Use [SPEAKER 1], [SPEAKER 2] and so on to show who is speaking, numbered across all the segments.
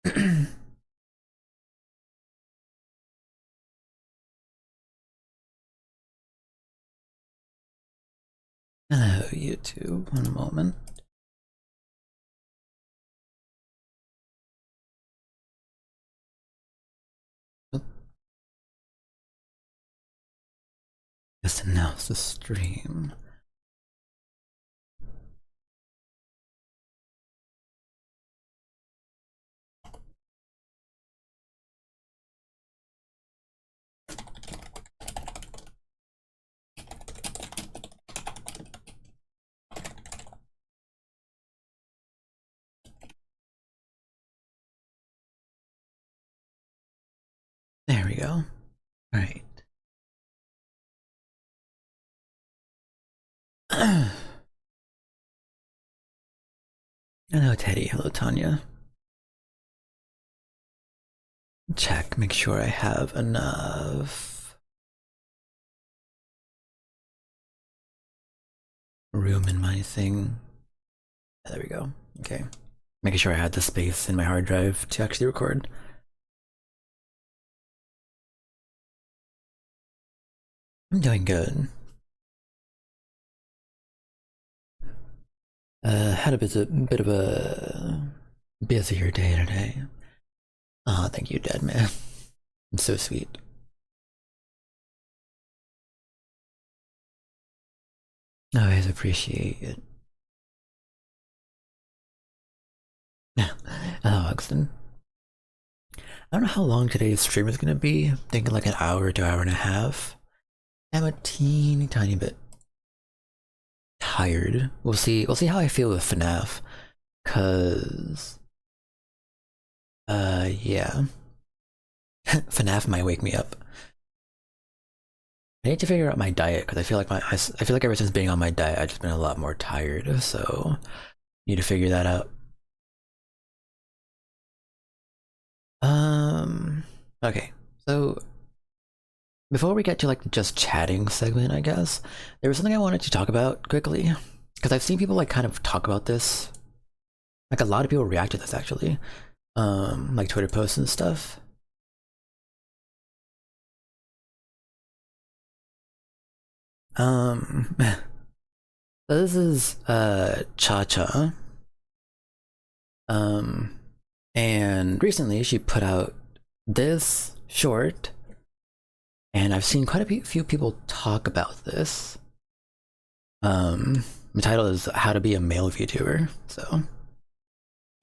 [SPEAKER 1] Hello, YouTube. One moment. Just announce the stream. There we go. Alright. Hello, Teddy. Hello, Tanya. Check, make sure I have enough room in my thing. There we go. Okay. Making sure I had the space in my hard drive to actually record. I'm doing good. Had a bit of a busier day today. Oh, thank you, Dead Man. I'm so sweet. I always appreciate it. Hello, Uxton. I don't know how long today's stream is gonna be. I'm thinking like an hour to hour and a half. I'm a teeny tiny bit tired. We'll see how I feel with FNAF. Cause yeah. FNAF might wake me up. I need to figure out my diet because I feel like ever since being on my diet I've just been a lot more tired, so need to figure that out. Okay, so before we get to like the just chatting segment, I guess, there was something I wanted to talk about quickly, because I've seen people like kind of talk about this. Like a lot of people react to this actually. Like Twitter posts and stuff. So this is Cha-Cha. And recently she put out this short, and I've seen quite a few people talk about this. The title is How to Be a Male VTuber, so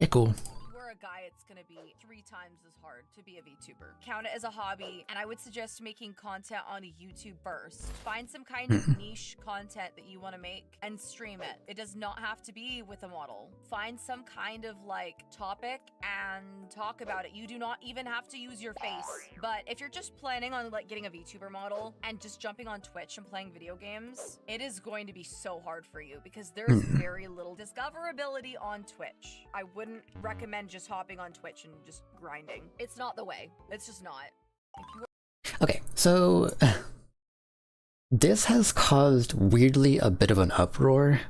[SPEAKER 1] yeah, cool.
[SPEAKER 2] We're a guy, it's gonna be 3 times as hard to be a VTuber. Count it as a hobby, and I would suggest making content on YouTube first. Find some kind of niche content that you want to make and stream it. It does not have to be with a model. Find some kind of like topic and talk about it. You do not even have to use your face. But if you're just planning on like getting a VTuber model and just jumping on Twitch and playing video games, it is going to be so hard for you because there's very little discoverability on Twitch. I wouldn't recommend just hopping on Twitch and just grinding. It's not the way. It's just not.
[SPEAKER 1] Okay, so this has caused weirdly a bit of an uproar.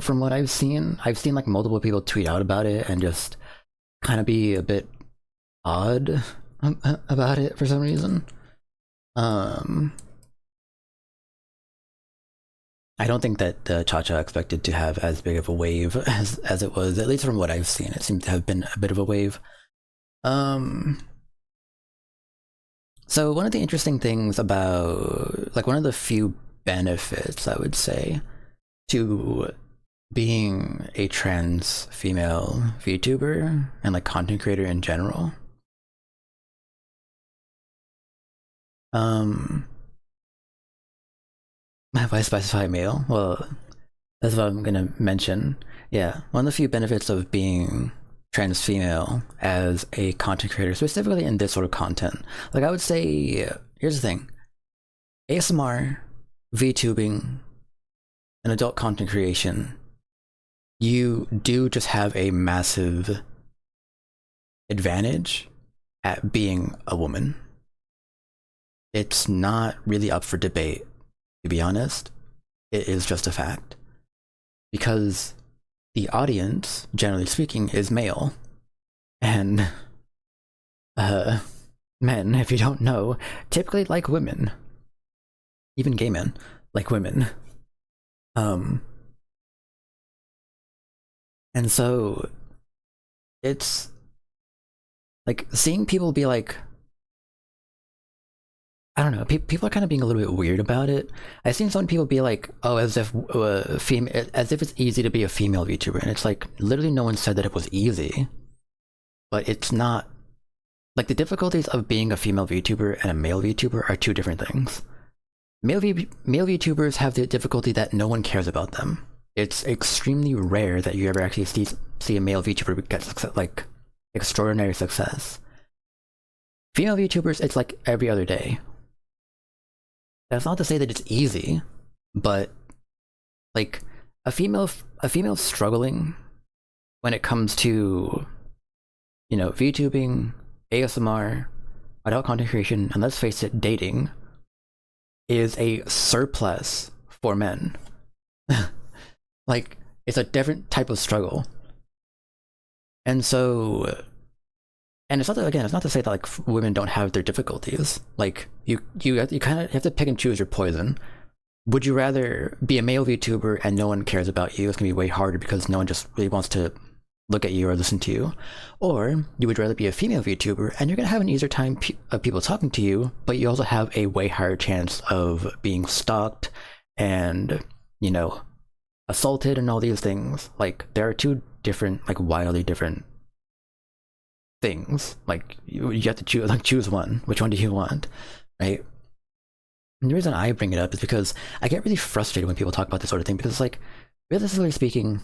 [SPEAKER 1] From what I've seen like multiple people tweet out about it and just kind of be a bit odd about it for some reason. I don't think that Cha-Cha expected to have as big of a wave as it was, at least from what I've seen. It seemed to have been a bit of a wave. So one of the interesting things about, like one of the few benefits, I would say, to being a trans female VTuber and like content creator in general, if I specify male, well, that's what I'm gonna mention. Yeah, one of the few benefits of being trans female as a content creator, specifically in this sort of content, like I would say, here's the thing: ASMR, VTubing, and adult content creation, you do just have a massive advantage at being a woman. It's not really up for debate, to be honest. It is just a fact, because the audience, generally speaking, is male, and uh, men, if you don't know, typically like women. Even gay men like women. And so it's like seeing people be like, I don't know, people are kind of being a little bit weird about it. I've seen some people be like, oh, as if as if it's easy to be a female VTuber, and it's like literally no one said that it was easy, but it's not. Like the difficulties of being a female VTuber and a male VTuber are two different things. Male VTubers have the difficulty that no one cares about them. It's extremely rare that you ever actually see a male VTuber get success, like extraordinary success. Female VTubers, it's like every other day. That's not to say that it's easy, but like a female struggling when it comes to, you know, VTubing, ASMR, adult content creation, and let's face it, dating, is a surplus for men. Like, it's a different type of struggle. And so, and it's not that, again, it's not to say that like women don't have their difficulties. Like, you kind of have to pick and choose your poison. Would you rather be a male VTuber and no one cares about you? It's gonna be way harder because no one just really wants to look at you or listen to you. Or you would rather be a female VTuber and you're gonna have an easier time of people talking to you, but you also have a way higher chance of being stalked and, you know, assaulted and all these things. Like, there are two different, like wildly different things. Like, you have to choose one. Which one do you want, right? And the reason I bring it up is because I get really frustrated when people talk about this sort of thing, because like, realistically speaking,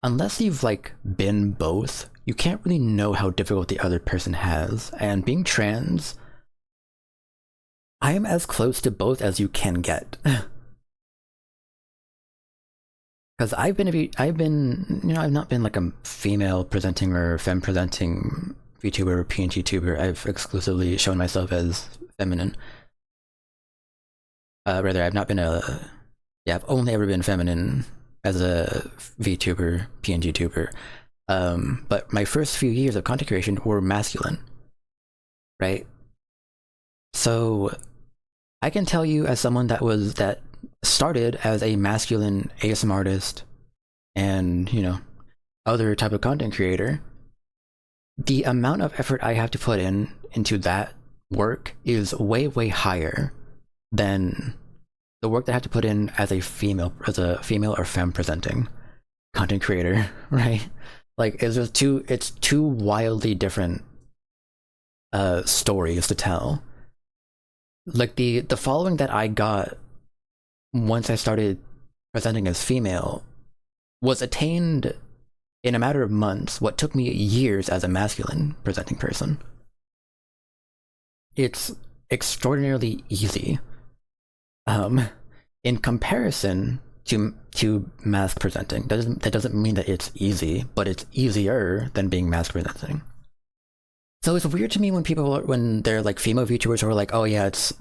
[SPEAKER 1] unless you've like been both, you can't really know how difficult the other person has. And being trans, I am as close to both as you can get. Because I've not been like a female presenting or femme presenting VTuber or PNG tuber. I've exclusively shown myself as feminine. Rather, I've only ever been feminine as a VTuber, PNG tuber. But my first few years of content creation were masculine, right? So I can tell you, as someone that started as a masculine ASMR artist and, you know, other type of content creator, the amount of effort I have to put into that work is way, way higher than the work that I have to put in as a female or femme presenting content creator, right? Like, it's two wildly different stories to tell. Like, the following that I got once I started presenting as female was attained in a matter of months what took me years as a masculine presenting person. It's extraordinarily easy. In comparison to mask presenting. That doesn't mean that it's easy, but it's easier than being mask presenting. So it's weird to me when they're like female VTubers who are like, oh yeah, it's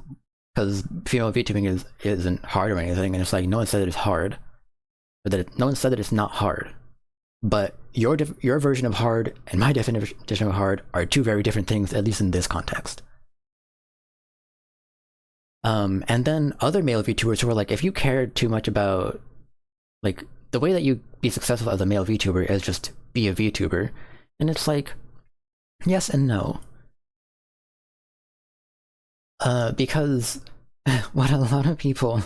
[SPEAKER 1] because female VTubing isn't hard or anything, and it's like, no one said that it's hard, or that no one said that it's not hard. But your version of hard and my definition of hard are two very different things, at least in this context. And then other male VTubers who are like, if you cared too much about, like, the way that you be successful as a male VTuber is just be a VTuber, and it's like, yes and no. Because what a lot of people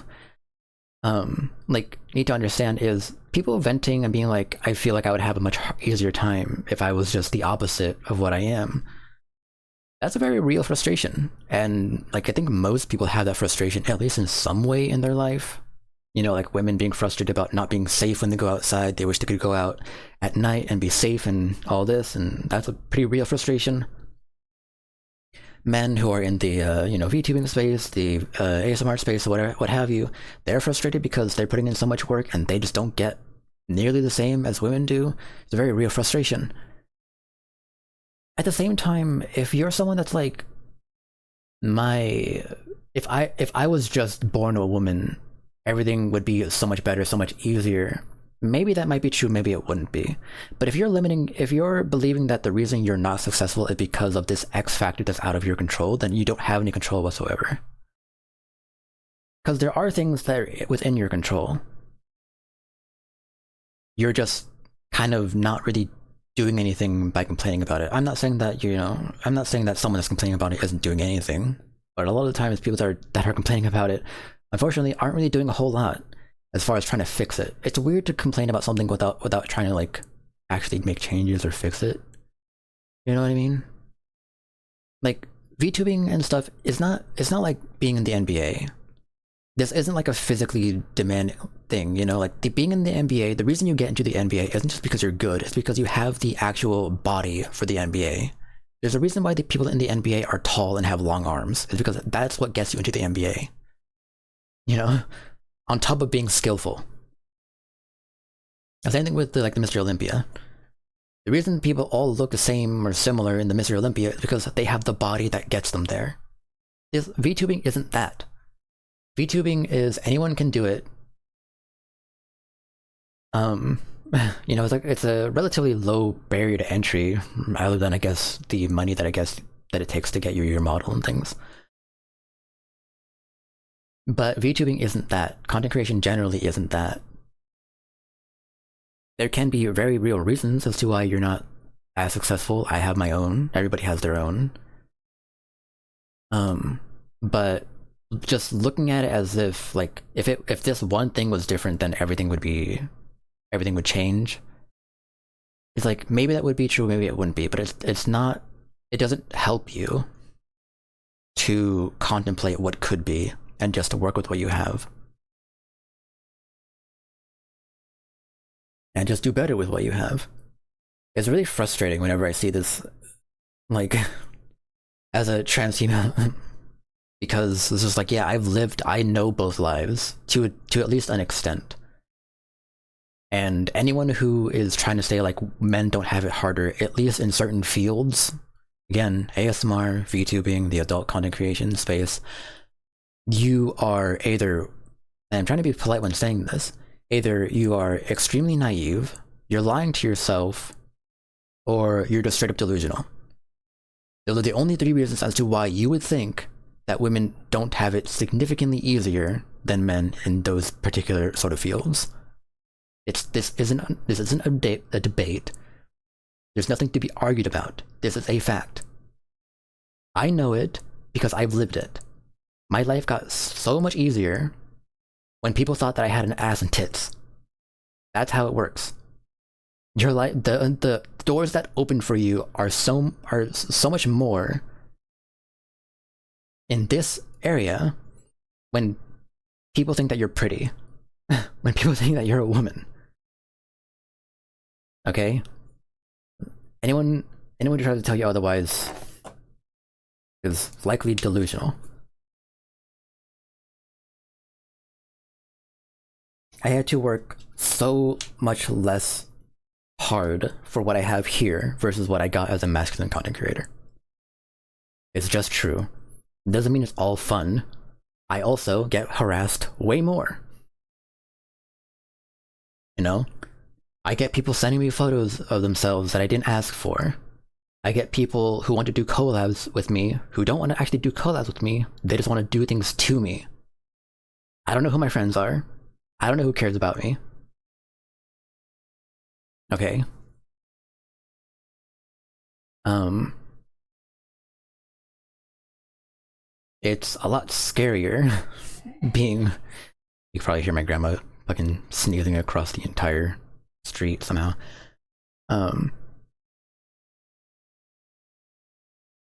[SPEAKER 1] like need to understand is people venting and being like, I feel like I would have a much easier time if I was just the opposite of what I am. That's a very real frustration. And like, I think most people have that frustration, at least in some way in their life. You know, like women being frustrated about not being safe when they go outside. They wish they could go out at night and be safe and all this. And that's a pretty real frustration. Men who are in the, VTubing space, the ASMR space, whatever, what have you, they're frustrated because they're putting in so much work and they just don't get nearly the same as women do. It's a very real frustration. At the same time, if you're someone that's like, if I was just born a woman, everything would be so much better, so much easier. maybe that might be true, maybe it wouldn't be. But if you're believing that the reason you're not successful is because of this X factor that's out of your control, then you don't have any control whatsoever. Because there are things that are within your control. You're just kind of not really doing anything by complaining about it. I'm not saying that, I'm not saying that someone that's complaining about it isn't doing anything, but a lot of the times people that are complaining about it, unfortunately, aren't really doing a whole lot as far as trying to fix it. It's weird to complain about something without trying to like actually make changes or fix it. You know what I mean? Like VTubing and stuff it's not like being in the NBA. This isn't like a physically demanding thing, like being in the NBA, the reason you get into the NBA isn't just because you're good, it's because you have the actual body for the NBA. There's a reason why the people in the NBA are tall and have long arms. It's because that's what gets you into the NBA. On top of being skillful. Same thing with the Mr. Olympia. The reason people all look the same or similar in the Mr. Olympia is because they have the body that gets them there. VTubing isn't that. VTubing is anyone can do it. It's a relatively low barrier to entry, other than I guess the money that it takes to get your model and things. But VTubing isn't that. Content creation generally isn't that. There can be very real reasons as to why you're not as successful. I have my own. Everybody has their own. But just looking at it as if if this one thing was different, then everything would change. It's like maybe that would be true, maybe it wouldn't be, but it's not. It doesn't help you to contemplate what could be and just to work with what you have. And just do better with what you have. It's really frustrating whenever I see this, as a trans female, because it's just yeah, I know both lives to at least an extent. And anyone who is trying to say men don't have it harder, at least in certain fields, again, ASMR, VTubing, the adult content creation space, you are either, and I'm trying to be polite when saying this, either you are extremely naive, you're lying to yourself, or you're just straight up delusional. Those are the only three reasons as to why you would think that women don't have it significantly easier than men in those particular sort of fields. This isn't a debate. There's nothing to be argued about. This is a fact. I know it because I've lived it. My life got so much easier when people thought that I had an ass and tits. That's how it works. Your life, the doors that open for you are so much more in this area when people think that you're pretty, when people think that you're a woman. Okay? Anyone who tries to tell you otherwise is likely delusional. I had to work so much less hard for what I have here versus what I got as a masculine content creator. It's just true. It doesn't mean it's all fun. I also get harassed way more. I get people sending me photos of themselves that I didn't ask for. I get people who want to do collabs with me who don't want to actually do collabs with me. They just want to do things to me. I don't know who my friends are. I don't know who cares about me. Okay. It's a lot scarier being... You can probably hear my grandma fucking sneezing across the entire street somehow.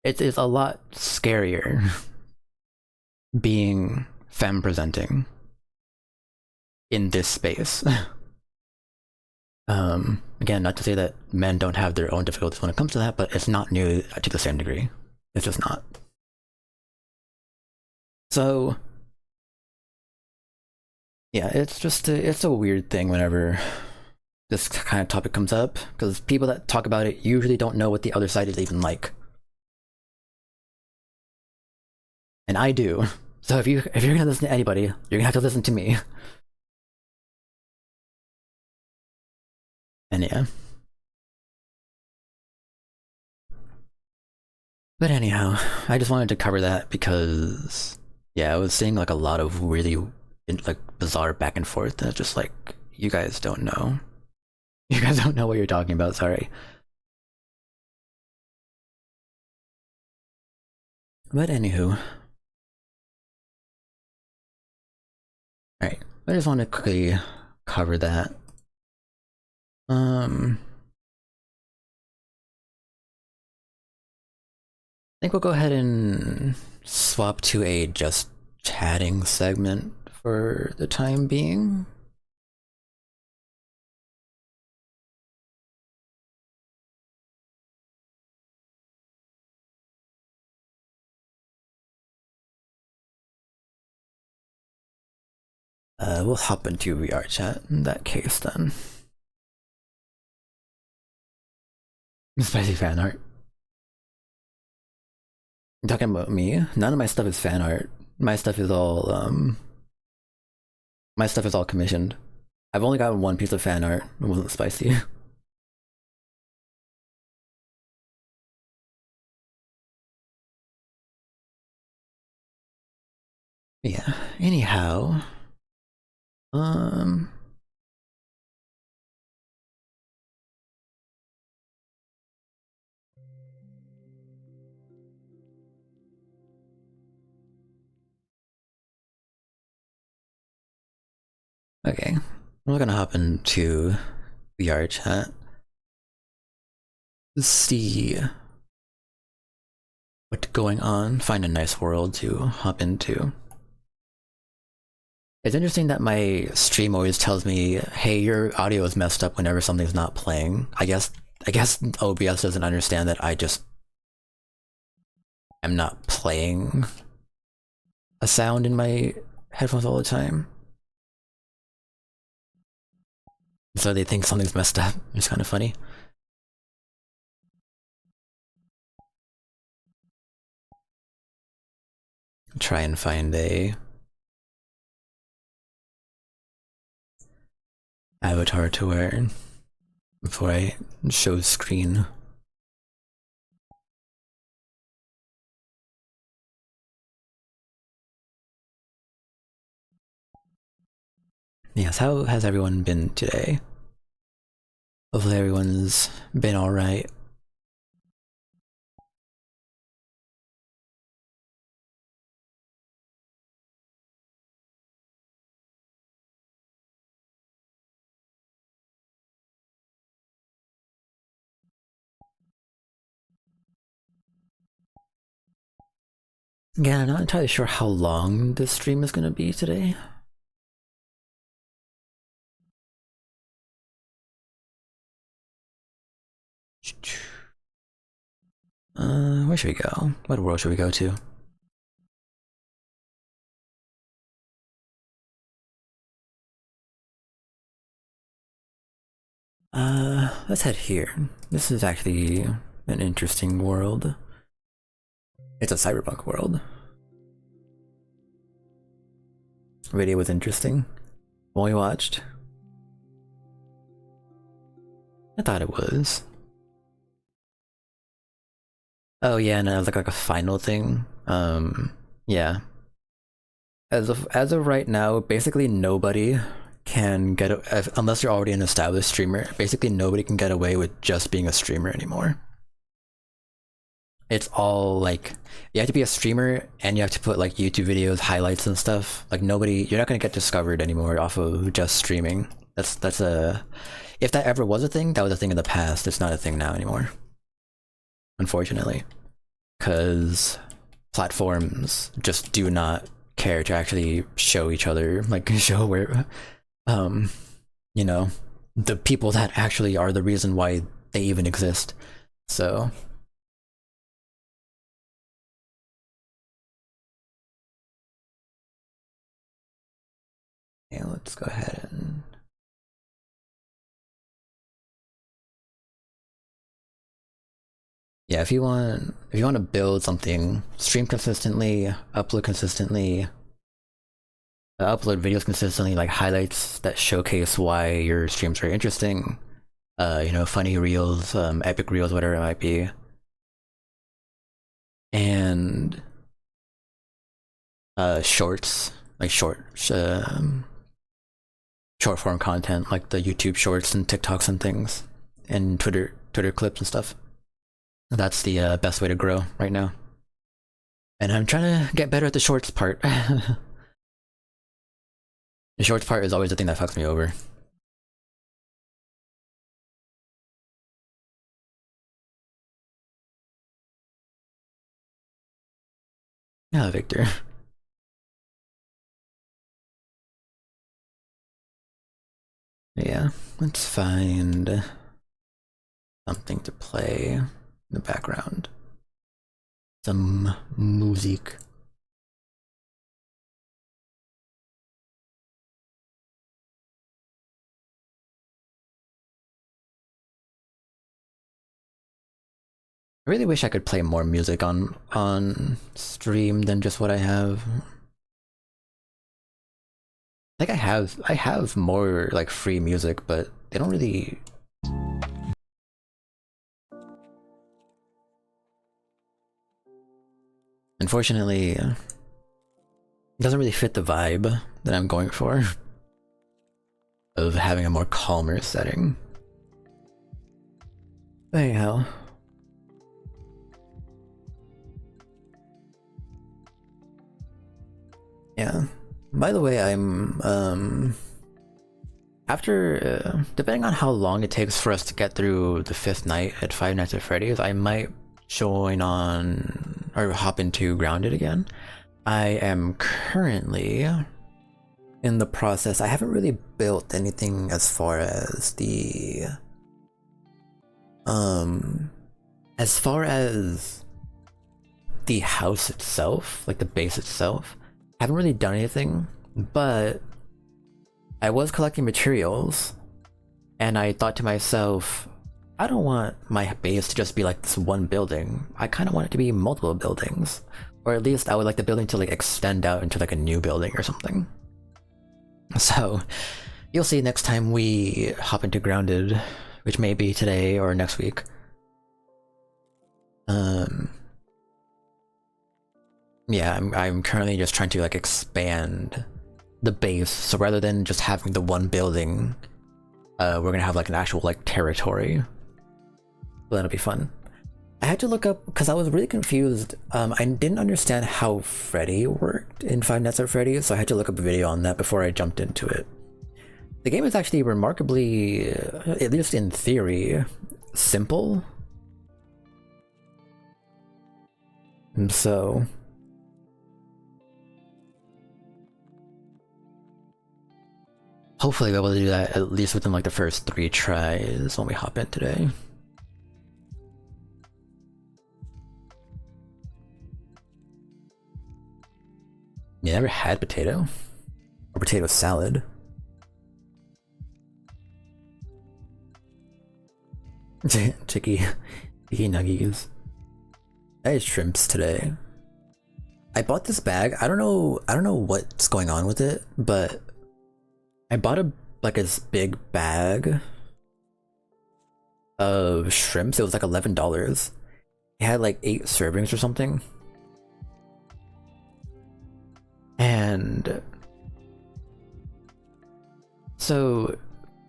[SPEAKER 1] It is a lot scarier being femme presenting in this space. Again, not to say that men don't have their own difficulties when it comes to that, but it's not nearly to the same degree. It's just not. So, yeah, it's a weird thing whenever this kind of topic comes up, because people that talk about it usually don't know what the other side is even like. And I do. So if you're gonna listen to anybody, you're gonna have to listen to me. And yeah. But anyhow, I just wanted to cover that because, yeah, I was seeing like a lot of really like bizarre back and forth, and it's just like, you guys don't know. You guys don't know what you're talking about, sorry. But anywho. Alright, I just want to quickly cover that. I think we'll go ahead and swap to a just chatting segment for the time being. We'll hop into VR chat in that case then. Spicy fan art. You're talking about me? None of my stuff is fan art. My stuff is all commissioned. I've only got one piece of fan art. It wasn't spicy. Yeah. Anyhow. Okay. We're gonna hop into VR chat. Let's see what's going on. Find a nice world to hop into. It's interesting that my stream always tells me, hey, your audio is messed up whenever something's not playing. I guess OBS doesn't understand that I just am not playing a sound in my headphones all the time. So they think something's messed up. It's kind of funny. Try and find a avatar to wear before I show screen. Yes, how has everyone been today? Hopefully everyone's been alright. Yeah, I'm not entirely sure how long this stream is gonna be today. Where should we go? What world should we go to? Let's head here. This is actually an interesting world. It's a cyberpunk world. Video was interesting. What we watched? I thought it was. Oh yeah, and it was like a final thing. Yeah. As of right now, basically nobody can get unless you're already an established streamer. Basically nobody can get away with just being a streamer anymore. It's all like you have to be a streamer and you have to put like YouTube videos, highlights and stuff. Like you're not gonna get discovered anymore off of just streaming. That's a if that ever was a thing, that was a thing in the past. It's not a thing now anymore. Unfortunately. Because platforms just do not care to actually show each other, like show where you know, the people that actually are the reason why they even exist. So yeah, let's go ahead and yeah, if you want to build something, stream consistently, upload consistently, upload videos consistently, like highlights that showcase why your streams are interesting. You know, funny reels, epic reels, whatever it might be. And shorts, like short form content, like the YouTube shorts and TikToks and things, and Twitter clips and stuff. That's the best way to grow right now. And I'm trying to get better at the shorts part. The shorts part is always the thing that fucks me over. Yeah, Victor. Yeah, let's find something to play in the background. Some music. I really wish I could play more music on stream than just what I have. Like I have more like free music, but they don't really. Unfortunately, it doesn't really fit the vibe that I'm going for of having a more calmer setting. Anyhow. Yeah. By the way, I'm after depending on how long it takes for us to get through the 5th night at Five Nights at Freddy's, I might join on or hop into Grounded again. I am currently in the process. I haven't really built anything as far as the house itself, like the base itself. I haven't really done anything, but I was collecting materials and I thought to myself, I don't want my base to just be like this one building. I kind of want it to be multiple buildings, or at least I would like the building to like extend out into like a new building or something. So you'll see next time we hop into Grounded, which may be today or next week. Yeah, I'm currently just trying to like expand the base. So rather than just having the one building, we're gonna have like an actual like territory. So that'll be fun. I had to look up because I was really confused. I didn't understand how Freddy worked in Five Nights at Freddy's, so I had to look up a video on that before I jumped into it. The game is actually remarkably, at least in theory, simple. And so hopefully we'll be able to do that at least within like the first 3 tries when we hop in today. You never had potato? Or potato salad? Chicky nuggies. I had shrimps today. I bought this bag. I don't know what's going on with it, but I bought this big bag of shrimps. It was like $11. It had like 8 servings or something. And so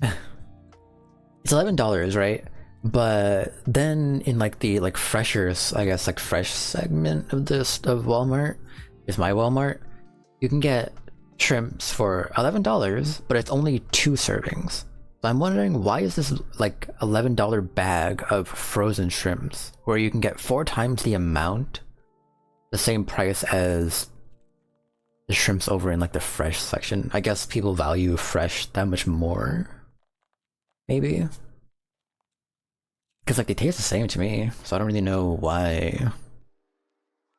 [SPEAKER 1] it's $11, right? But then in like the like freshers, I guess like fresh segment of Walmart, is my Walmart, you can get shrimps for $11, but it's only 2 servings. So I'm wondering, why is this like $11 bag of frozen shrimps where you can get 4 times the amount, the same price as the shrimps over in like the fresh section? I guess people value fresh that much more, maybe. Because like they taste the same to me, so I don't really know why.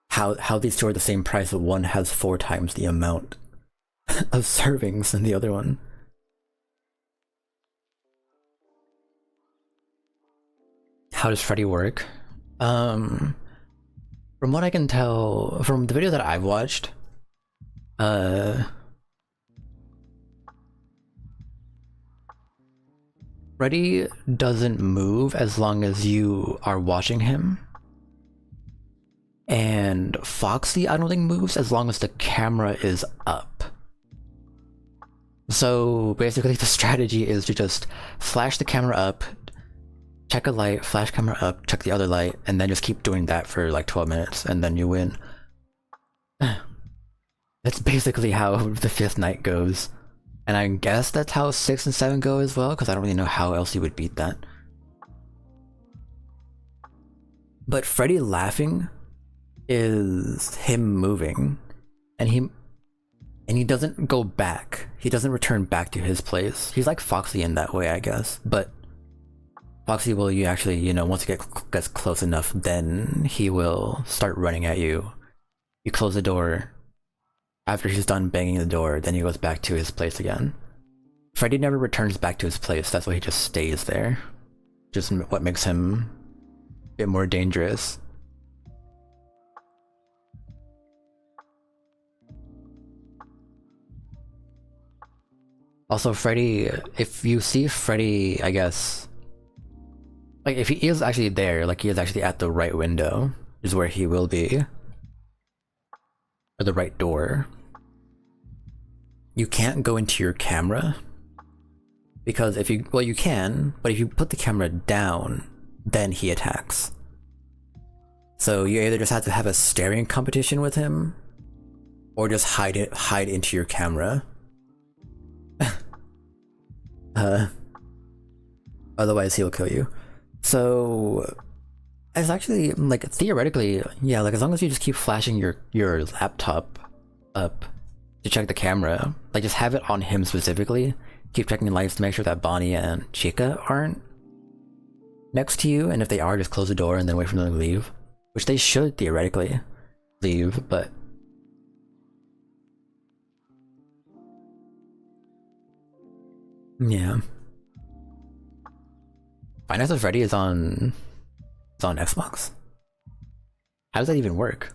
[SPEAKER 1] How these two are the same price, but one has 4 times the amount of servings than the other one. How does Freddy work? From what I can tell from the video that I've watched, Freddy doesn't move as long as you are watching him. And Foxy, I don't think moves as long as the camera is up. So basically the strategy is to just flash the camera up, check a light, flash camera up, check the other light, and then just keep doing that for like 12 minutes, and then you win. That's basically how the 5th night goes. And I guess that's how 6 and 7 go as well, because I don't really know how else you would beat that. But Freddy laughing is him moving, and he doesn't go back. He doesn't return back to his place. He's like Foxy in that way, I guess. But Foxy will, you actually, you know, once he gets close enough, then he will start running at you. You close the door. After he's done banging the door, then he goes back to his place again. Freddy never returns back to his place. That's why he just stays there. Just what makes him a bit more dangerous. Also, Freddy, if you see Freddy, I guess, like if he is actually there, like he is actually at the right window, is where he will be, or the right door, you can't go into your camera, because if you, well you can, but if you put the camera down, then he attacks. So you either just have to have a staring competition with him, or just hide into your camera. Otherwise he'll kill you. So it's actually, like, theoretically, yeah, like as long as you just keep flashing your laptop up to check the camera, like just have it on him specifically, keep checking the lights to make sure that Bonnie and Chica aren't next to you, and if they are, just close the door and then wait for them to leave, which they should theoretically leave, but yeah. Five Nights at Freddy is on Xbox. How does that even work?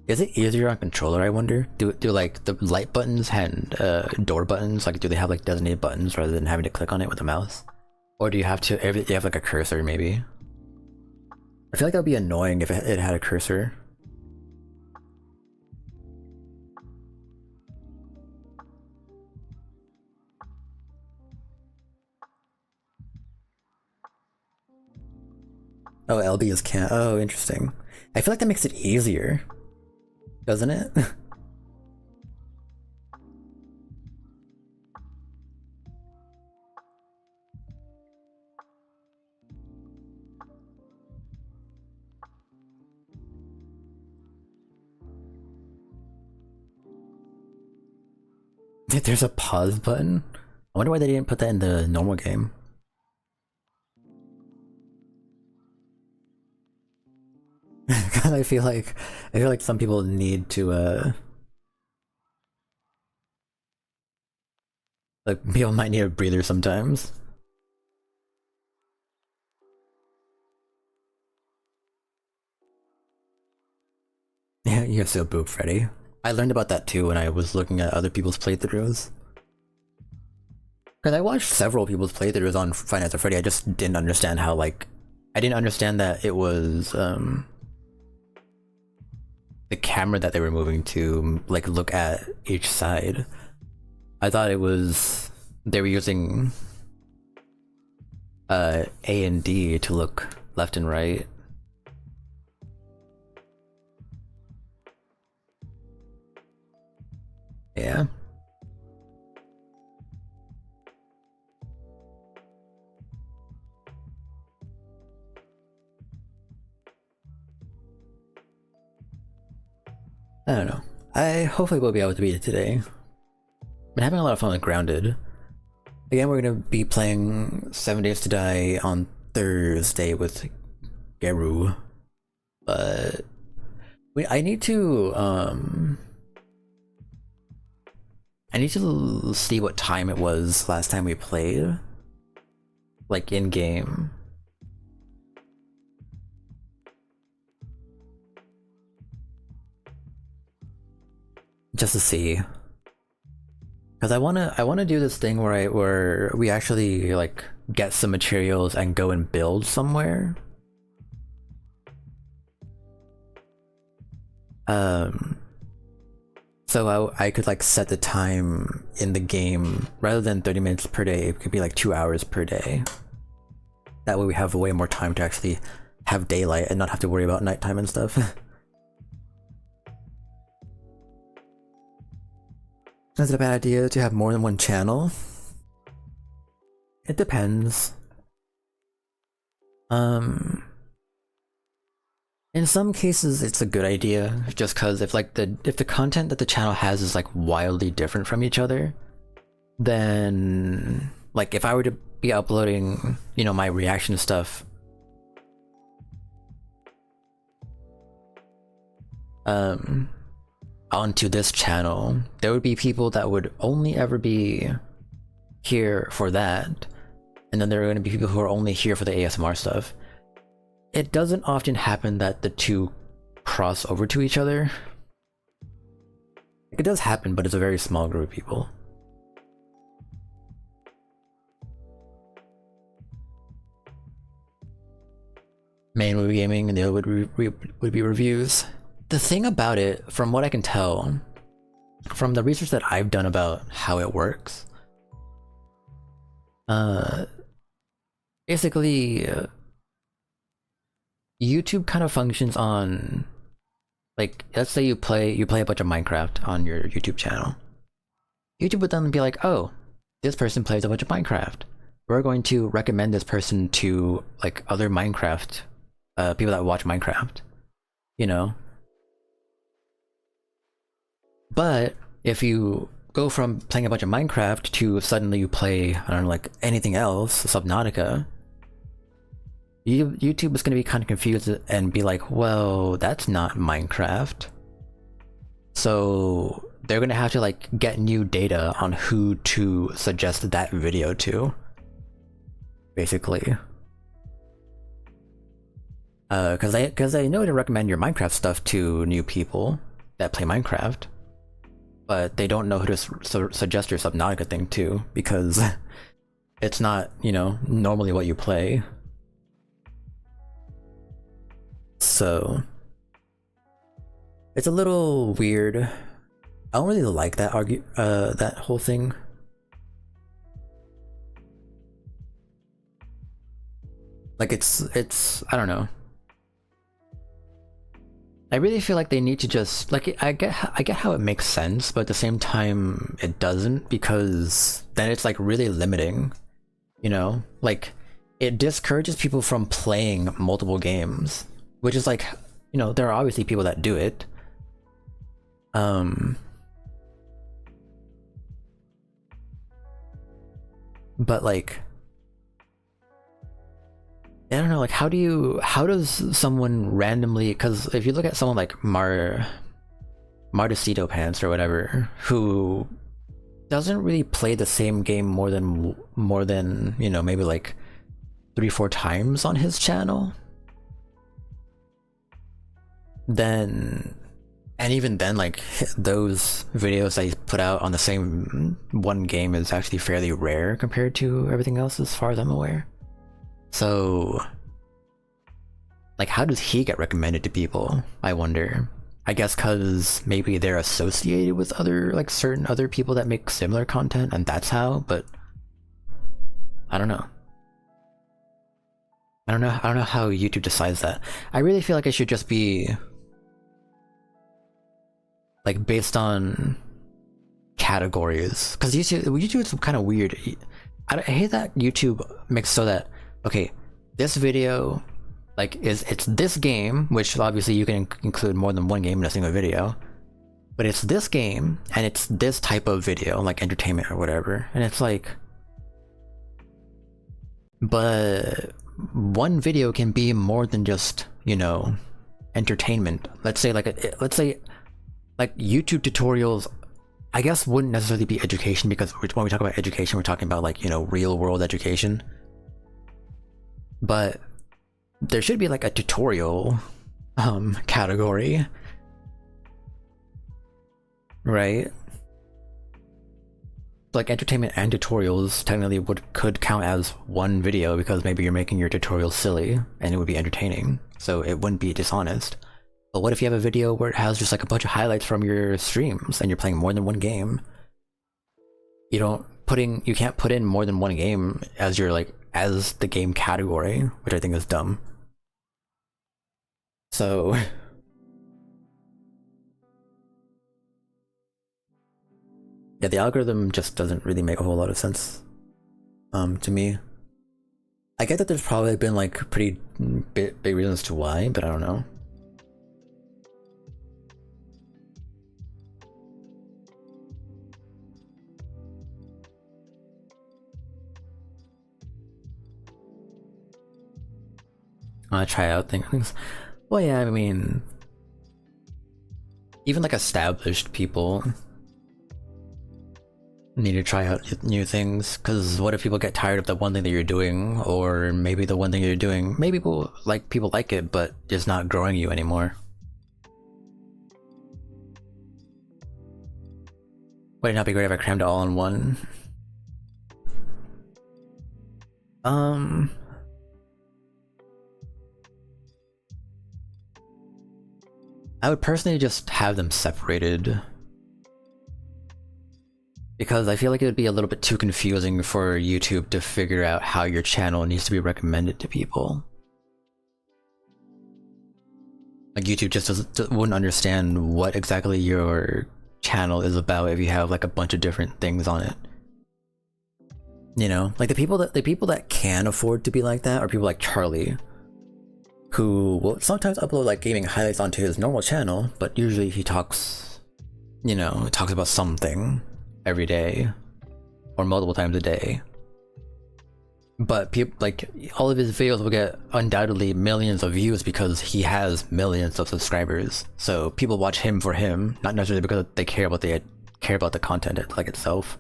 [SPEAKER 1] Is it easier on controller, I wonder? Do like the light buttons and door buttons, like do they have like designated buttons rather than having to click on it with the mouse? Or do you have to, you have like a cursor maybe? I feel like that would be annoying if it had a cursor. Oh, LB is can't. Oh, interesting. I feel like that makes it easier, doesn't it? There's a pause button? I wonder why they didn't put that in the normal game. Cause I feel like some people need to like people might need a breather sometimes. Yeah, you're so boop, Freddy. I learned about that too when I was looking at other people's playthroughs. Cause I watched several people's playthroughs on Five Nights at Freddy. I just didn't understand how, like, I didn't understand that it was the camera that they were moving to, like, look at each side. I thought it was they were using A and D to look left and right. Yeah. I don't know. I hopefully will be able to beat it today. Been having a lot of fun with Grounded. Again, we're gonna be playing 7 Days to Die on Thursday with Geru. But I need to see what time it was last time we played. Like in game. Just to see. Because I wanna do this thing where we actually like get some materials and go and build somewhere. So I could like set the time in the game rather than 30 minutes per day. It could be like 2 hours per day. That way we have way more time to actually have daylight and not have to worry about nighttime and stuff. Is it a bad idea to have more than one channel? It depends. In some cases it's a good idea, just cause if the content that the channel has is like wildly different from each other, then like if I were to be uploading, you know, my reaction stuff onto this channel, there would be people that would only ever be here for that, and then there are going to be people who are only here for the ASMR stuff. It doesn't often happen that the two cross over to each other. It does happen, but it's a very small group of people. Main would be gaming and the other would be reviews. The thing about it, from what I can tell, from the research that I've done about how it works, basically, YouTube kind of functions on, like, let's say you play a bunch of Minecraft on your YouTube channel. YouTube would then be like, oh, this person plays a bunch of Minecraft. We're going to recommend this person to like other Minecraft people that watch Minecraft, you know? But if you go from playing a bunch of Minecraft to suddenly you play, I don't know, like anything else, Subnautica, YouTube is going to be kind of confused and be like, well, that's not Minecraft. So they're going to have to like get new data on who to suggest that video to, basically. Because they know to recommend your Minecraft stuff to new people that play Minecraft, but they don't know who to suggest your Subnautica thing to, because it's not, you know, normally what you play. So it's a little weird. I don't really like that that whole thing. Like it's I don't know. I really feel like they need to just like I get how it makes sense, but at the same time it doesn't, because then it's like really limiting, you know? Like it discourages people from playing multiple games, which is like, you know, there are obviously people that do it. But like, I don't know, like how does someone randomly, because if you look at someone like Martecito Pants or whatever, who doesn't really play the same game more than you know, maybe like 3-4 times on his channel, then, and even then, like those videos that he's put out on the same one game is actually fairly rare compared to everything else as far as I'm aware. So like how does he get recommended to people, I wonder? I guess because maybe they're associated with other, like certain other people that make similar content, and that's how, but I don't know. I don't know how YouTube decides that. I really feel like it should just be like based on categories, because YouTube is kind of weird. I hate that YouTube makes so that, okay, this video like it's this game, which obviously you can include more than one game in a single video, but it's this game and it's this type of video, like entertainment or whatever, and it's like, but one video can be more than just, you know, entertainment. Let's say like YouTube tutorials, I guess, wouldn't necessarily be education, because when we talk about education, we're talking about like, you know, real world education. But there should be like a tutorial category, right? like entertainment and tutorials technically could count as one video because maybe you're making your tutorial silly and it would be entertaining, so it wouldn't be dishonest. But what if you have a video where it has just like a bunch of highlights from your streams and you're playing more than one game? You can't put in more than one game as your as the game category, which I think is dumb. So yeah, the algorithm just doesn't really make a whole lot of sense to me. I get that there's probably been like pretty big reasons to why, but I don't know. I want to try out things. Well, yeah, I mean, even like established people need to try out new things, because what if people get tired of the one thing that you're doing, or maybe the one thing you're doing, maybe people like it, but it's not growing you anymore. Would it not be great if I crammed it all in one? I would personally just have them separated, because I feel like it would be a little bit too confusing for YouTube to figure out how your channel needs to be recommended to people. Like YouTube just wouldn't understand what exactly your channel is about if you have like a bunch of different things on it. You know, like the people that can afford to be like that are people like Charlie, who will sometimes upload like gaming highlights onto his normal channel, but usually he talks, you know, talks about something every day or multiple times a day. But people, like, all of his videos will get undoubtedly millions of views because he has millions of subscribers. So people watch him for him, not necessarily because they care about the content itself.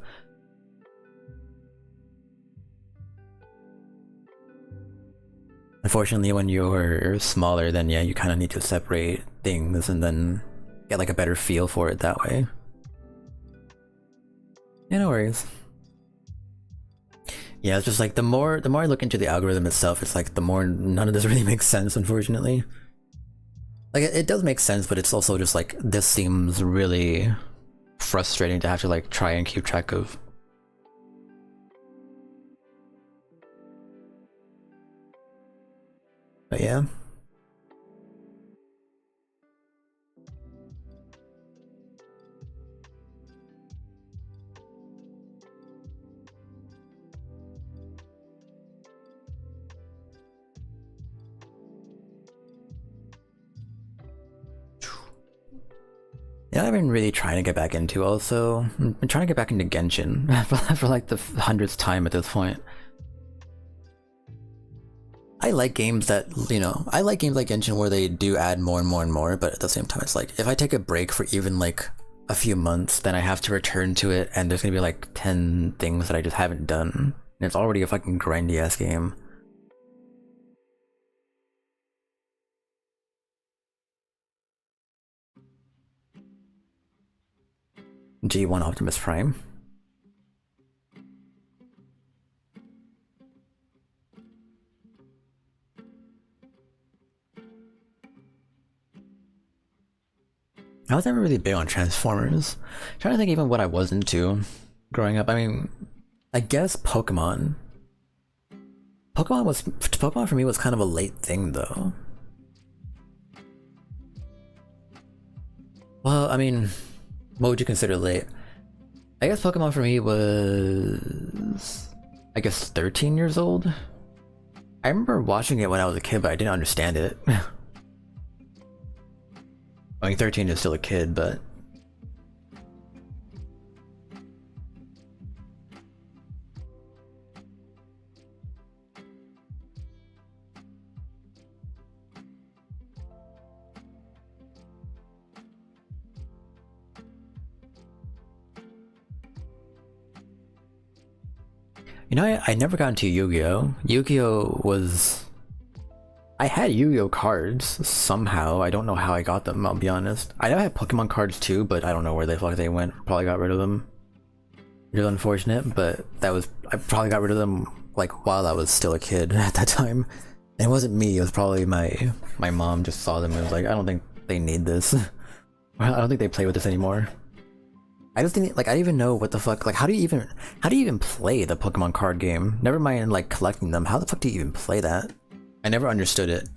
[SPEAKER 1] Unfortunately, when you're smaller, then yeah, you kind of need to separate things and then get like a better feel for it that way. Yeah, no worries. Yeah, it's just like the more I look into the algorithm itself, it's like the more none of this really makes sense, unfortunately. Like it does make sense, but it's also just like, this seems really frustrating to have to like try and keep track of. But yeah. Yeah, I've been really trying to get back into also. I've been trying to get back into Genshin for like the 100th time at this point. I like games that, you know, I like games like Genshin where they do add more and more and more, but at the same time it's like, if I take a break for even like a few months, then I have to return to it and there's gonna be like 10 things that I just haven't done. And it's already a fucking grindy ass game. G1 Optimus Prime. I was never really big on Transformers. I'm trying to think even what I was into growing up. I mean, I guess Pokemon. Pokemon for me was kind of a late thing though. Well, I mean, what would you consider late? I guess Pokemon for me was, I guess, 13 years old. I remember watching it when I was a kid, but I didn't understand it. I mean, 13 is still a kid, but... You know, I never got into Yu-Gi-Oh! Yu-Gi-Oh! Was... I had Yu-Gi-Oh! Cards, somehow. I don't know how I got them, I'll be honest. I know I had Pokemon cards too, but I don't know where the fuck they went. Probably got rid of them. It was unfortunate, but I probably got rid of them like while I was still a kid at that time. And it wasn't me, it was probably my mom just saw them and was like, I don't think they need this. I don't think they play with this anymore. I just think, like, I don't even know what the fuck, like, how do you even play the Pokemon card game? Never mind, like, collecting them. How the fuck do you even play that? I never understood it.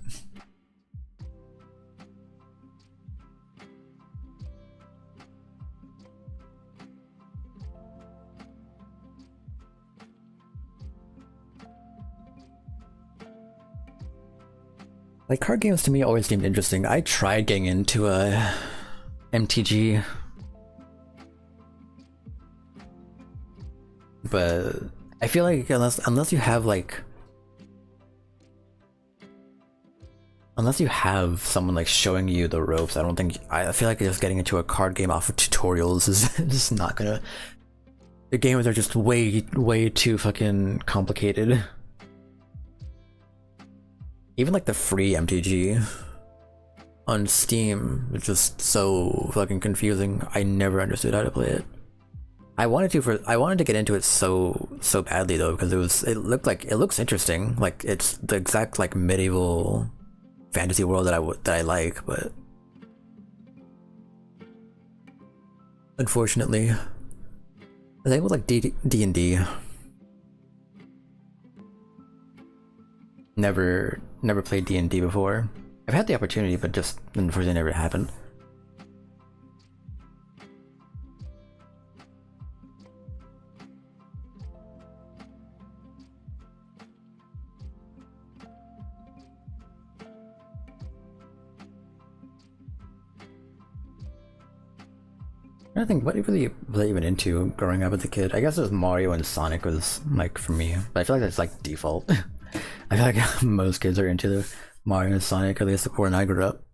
[SPEAKER 1] Like, card games to me always seemed interesting. I tried getting into a MTG, but I feel like unless you have like someone like showing you the ropes, I feel like just getting into a card game off of tutorials is just not gonna. The games are just way too fucking complicated. Even like the free MTG on Steam was just so fucking confusing. I never understood how to play it. I wanted to get into it so badly though, because it looks interesting. Like it's the exact like medieval fantasy world that I like, but unfortunately, I think with like D&D, never played D&D before. I've had the opportunity, but just unfortunately never happened. I think what was I even into growing up as a kid? I guess it was Mario and Sonic was like for me, but I feel like that's like default. I feel like most kids are into the Mario and Sonic, at least when I grew up.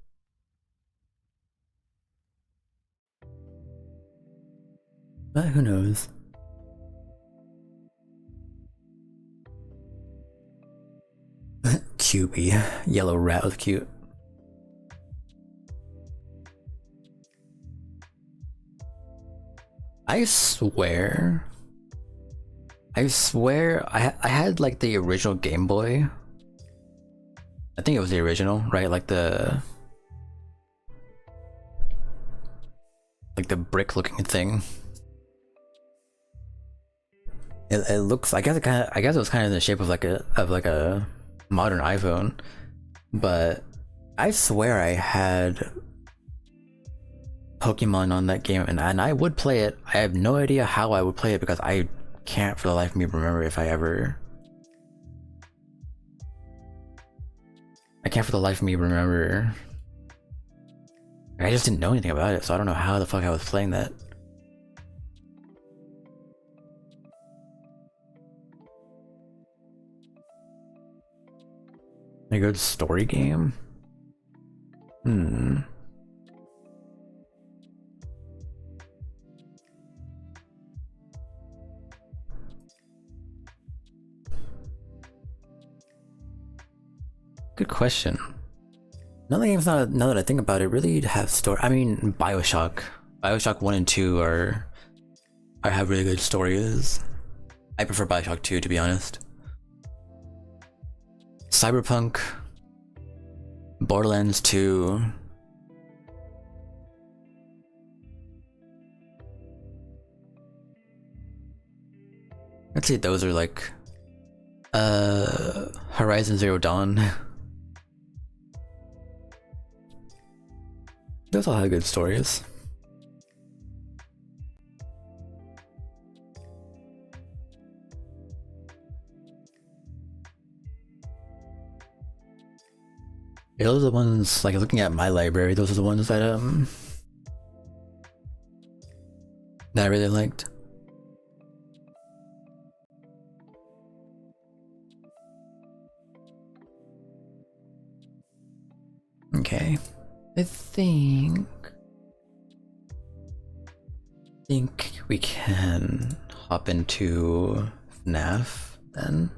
[SPEAKER 1] But who knows? Cubey, yellow rat was cute. I swear I had like the original Game Boy. I think it was the original, right? Like the brick looking thing. It looks, I guess it was kind of in the shape of like a modern iPhone, but I swear I had Pokemon on that game, and I would play it. I have no idea how I would play it because I can't for the life of me remember if I ever. I can't for the life of me remember. I just didn't know anything about it, so I don't know how the fuck I was playing that. A good story game? Good question. None of the games, now that I think about it, really have story. I mean, Bioshock 1 and 2 have really good stories. I prefer Bioshock 2, to be honest. Cyberpunk, Borderlands 2. I'd say those are like Horizon Zero Dawn. Those all have good stories. Yeah, those are the ones, like looking at my library, those are the ones that I really liked. Okay. I think we can hop into FNAF then.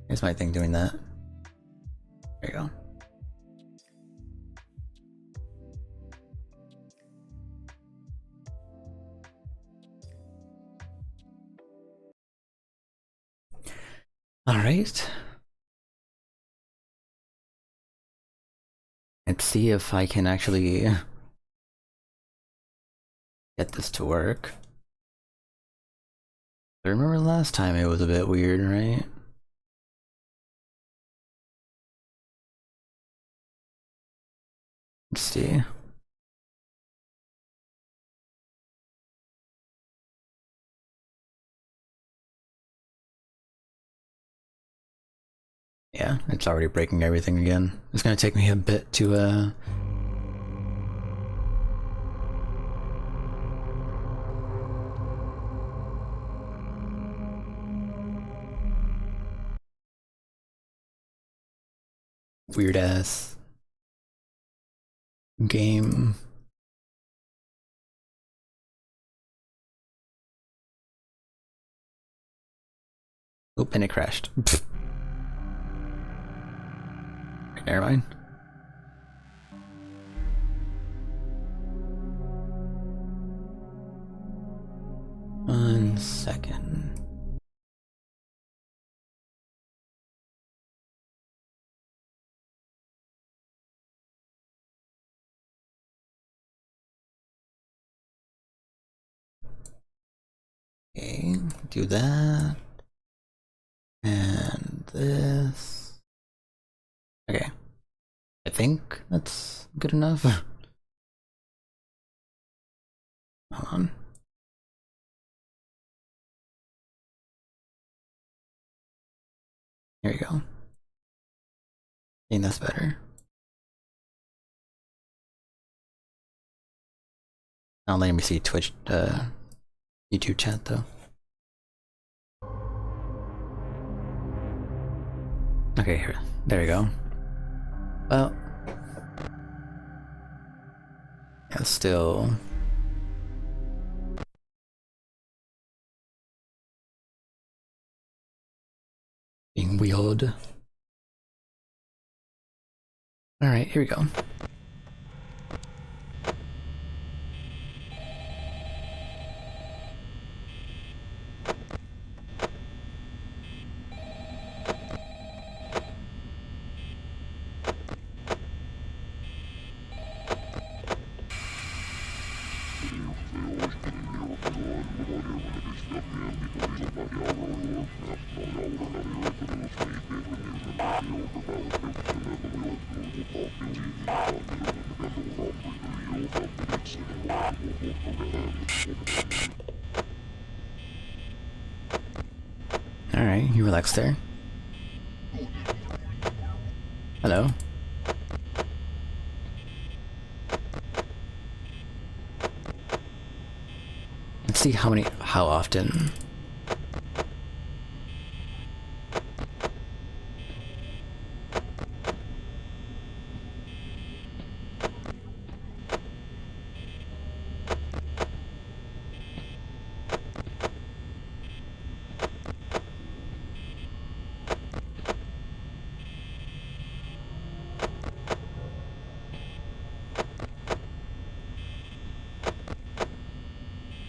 [SPEAKER 1] Here's my thing doing that. There you go. Alright. Let's see if I can actually get this to work. I remember last time it was a bit weird, right? Let's see. Yeah, it's already breaking everything again. It's gonna take me a bit to weird ass game. Oop, and it crashed. Never mind. One second. Okay, do that. And this. Okay. I think that's good enough. Hold on. Here we go. I think that's better. Not letting me see Twitch, YouTube chat though. Okay, here. There we go. Well, yeah, still being wheeled. Alright, here we go. Alright, you relax there. Hello. Let's see how often.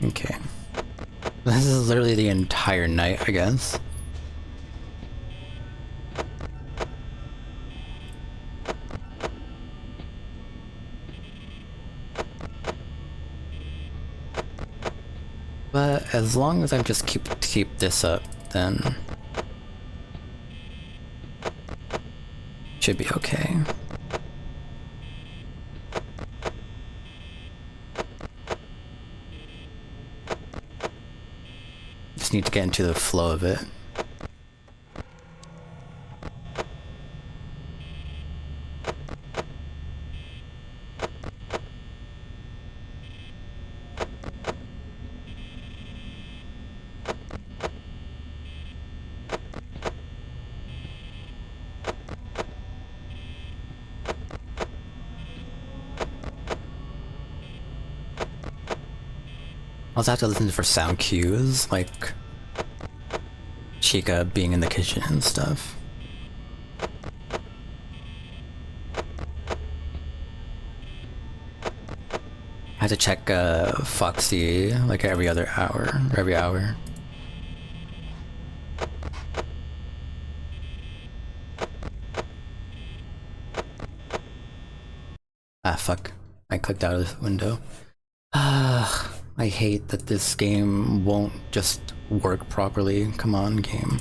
[SPEAKER 1] Okay. This is literally the entire night, I guess. But as long as I just keep this up, then should be okay. Just need to get into the flow of it. I also have to listen for sound cues, like Chica being in the kitchen and stuff. I have to check Foxy like every other hour, every hour. Ah, fuck. I clicked out of this window. Ah, I hate that this game won't just work properly. Come on, game.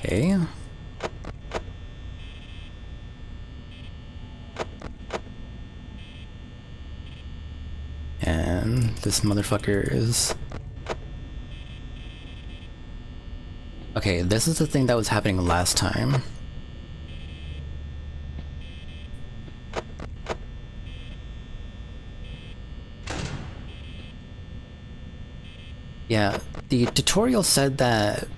[SPEAKER 1] Okay. And this motherfucker is... Okay, this is the thing that was happening last time. Yeah, the tutorial said that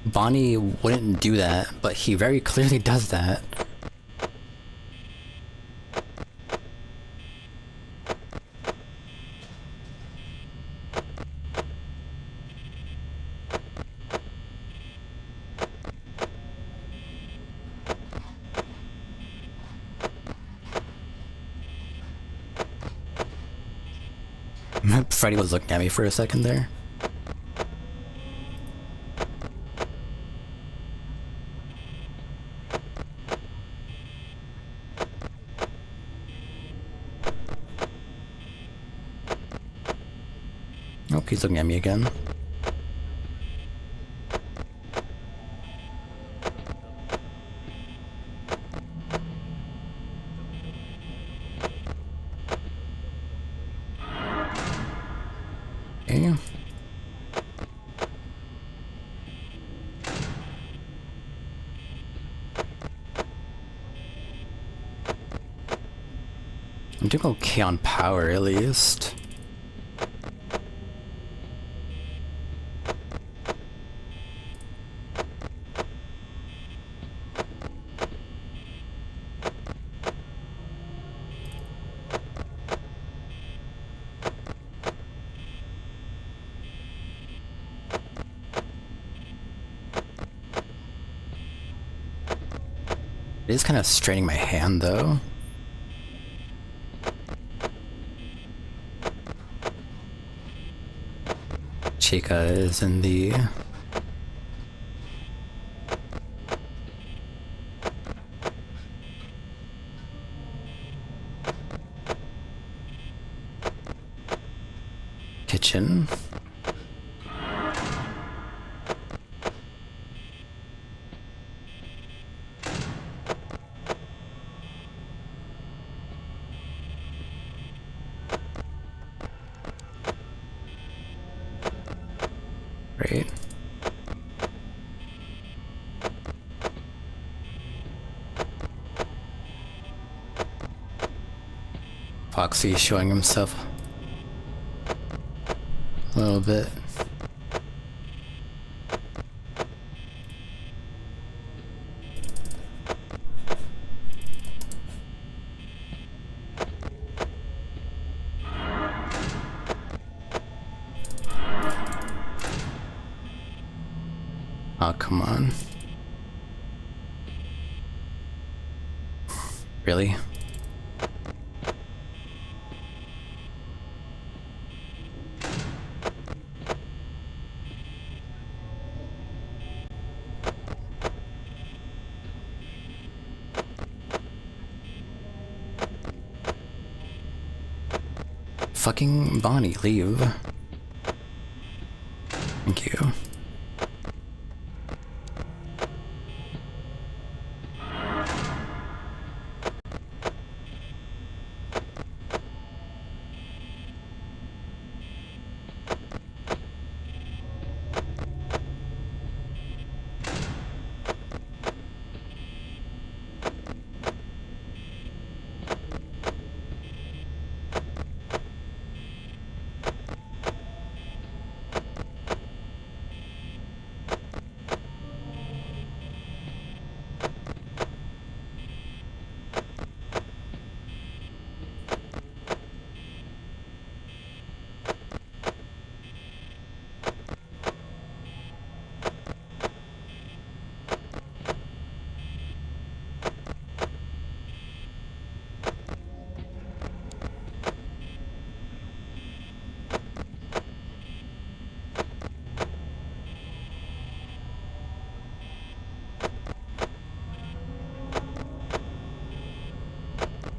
[SPEAKER 1] Bonnie wouldn't do that, but he very clearly does that. Freddy was looking at me for a second there. Oh, he's looking at me again. Okay. I'm doing okay on power, at least. It is kind of straining my hand, though. Chica is in the... kitchen. Great. Foxy showing himself a little bit. Oh, come on. Really? Fucking Bonnie, leave. Thank you.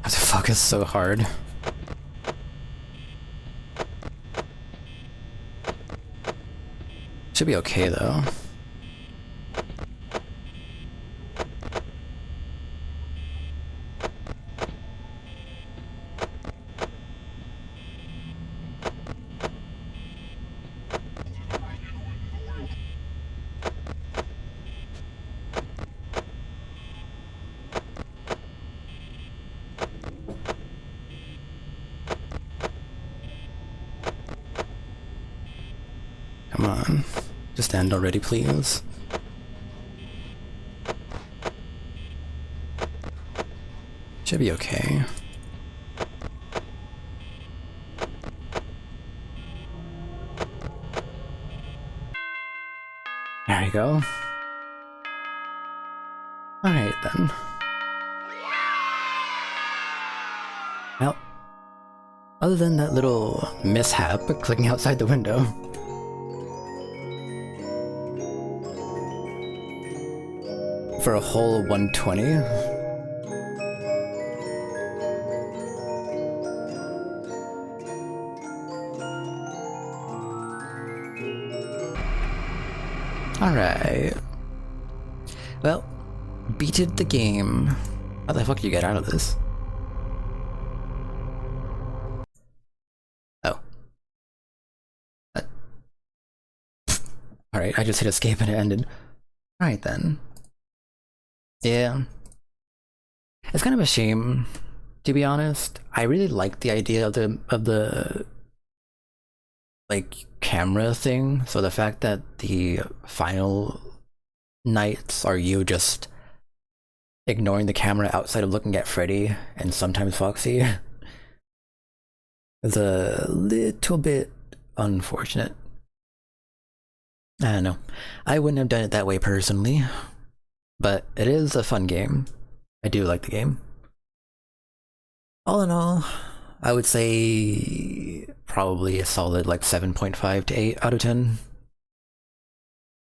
[SPEAKER 1] I have to focus so hard. Should be okay though. Come on. Just end already, please. Should be okay. There you go. Alright then. Well, other than that little mishap clicking outside the window, for a whole 120. Alright. Well, beated the game. How the fuck do you get out of this? Oh. Alright, I just hit escape and it ended. Alright then. Yeah. It's kind of a shame, to be honest. I really like the idea of the like camera thing. So the fact that the final nights are you just ignoring the camera outside of looking at Freddy and sometimes Foxy is a little bit unfortunate. I don't know. I wouldn't have done it that way personally. But it is a fun game. I do like the game. All in all, I would say probably a solid like 7.5 to 8 out of 10.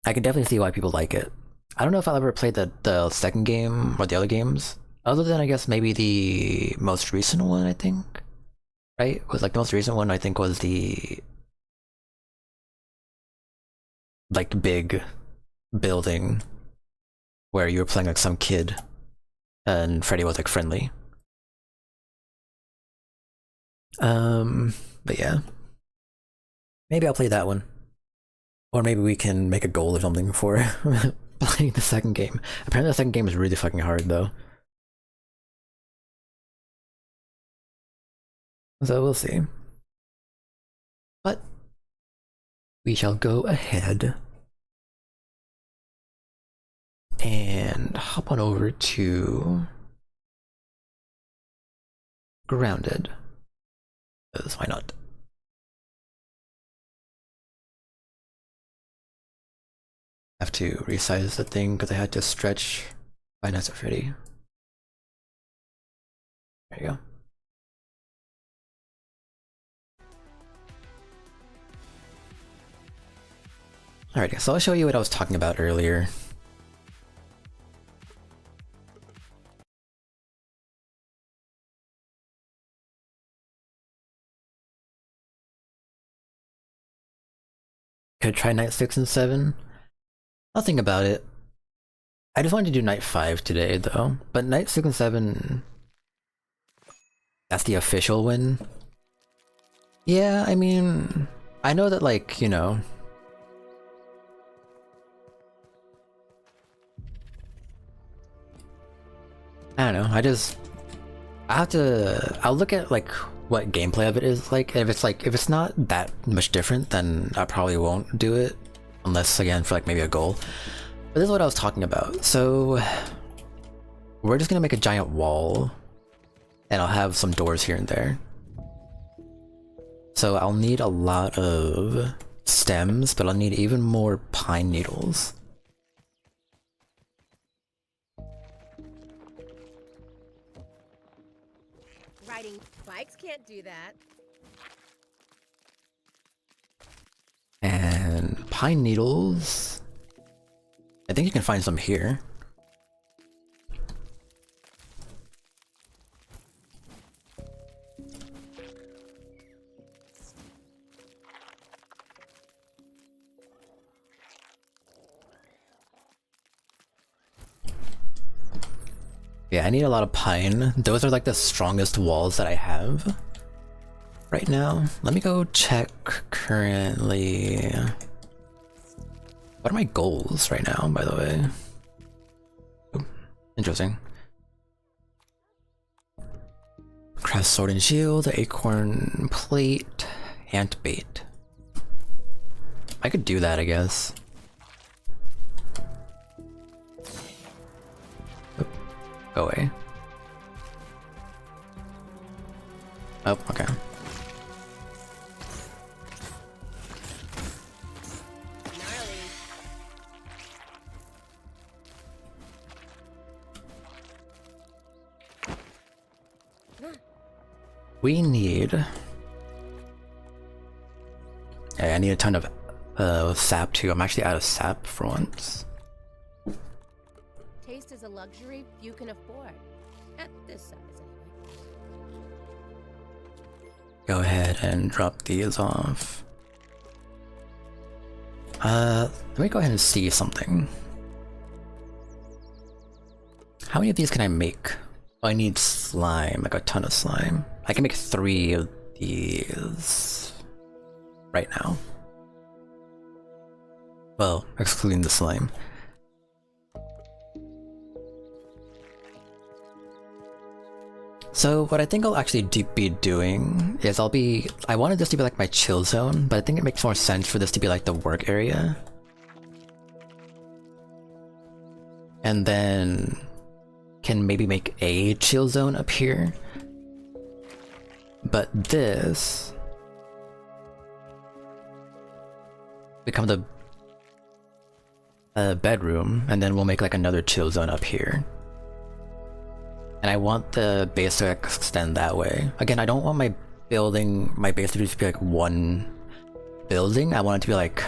[SPEAKER 1] I can definitely see why people like it. I don't know if I'll ever play the second game or the other games, other than I guess maybe the most recent one, I think. Right? Was like the most recent one I think was the like big building where you were playing like some kid and Freddy was like friendly. But yeah. Maybe I'll play that one. Or maybe we can make a goal or something for playing the second game. Apparently the second game is really fucking hard though. So we'll see. But we shall go ahead and hop on over to Grounded. Because why not? Have to resize the thing because I had to stretch Five Nights at Freddy. There you go. Alrighty, so I'll show you what I was talking about earlier. Could try night 6 and 7. I'll think about it. I just wanted to do night 5 today though, but night 6 and 7, that's the official win. Yeah, I mean, I know that like, you know, I don't know, I'll look at like what gameplay of it is like, and if it's not that much different, then I probably won't do it, unless again for like maybe a goal. But this is what I was talking about. So we're just gonna make a giant wall, and I'll have some doors here and there. So I'll need a lot of stems, but I'll need even more pine needles.
[SPEAKER 3] Riding bikes can't do that.
[SPEAKER 1] And pine needles, I think you can find some here. Yeah, I need a lot of pine. Those are like the strongest walls that I have right now. Let me go check currently. What are my goals right now, by the way? Ooh, interesting. Craft sword and shield, acorn plate, ant bait. I could do that, I guess. Oop, go away. Oh, okay. We need... Yeah, I need a ton of sap too. I'm actually out of sap for once.
[SPEAKER 3] Taste is a luxury you can afford. At this size, anyway.
[SPEAKER 1] Go ahead and drop these off. Let me go ahead and see something. How many of these can I make? Oh, I need slime, like a ton of slime. I can make 3 of these right now. Well, excluding the slime. So what I think I'll actually be doing is I wanted this to be like my chill zone, but I think it makes more sense for this to be like the work area. And then can maybe make a chill zone up here. But this become the bedroom, and then we'll make like another chill zone up here. And I want the base to extend that way. Again, I don't want my base to just be like one building. I want it to be like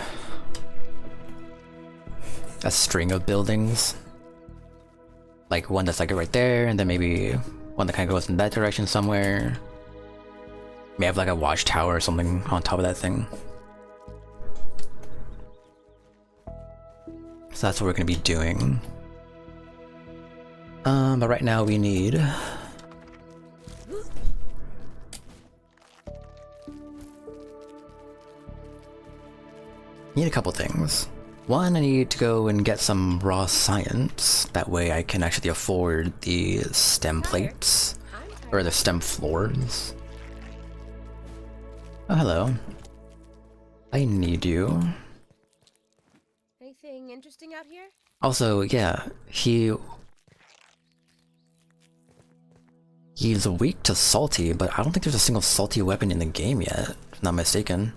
[SPEAKER 1] a string of buildings. Like one that's like right there, and then maybe one that kind of goes in that direction somewhere. May have like a watchtower or something on top of that thing. So that's what we're gonna be doing. But right now we need... Need a couple things. One, I need to go and get some raw science. That way I can actually afford the stem plates. Or the stem floors. Oh, hello. I need you.
[SPEAKER 3] Anything interesting out here?
[SPEAKER 1] Also, yeah, he's weak to salty, but I don't think there's a single salty weapon in the game yet, if I'm not mistaken.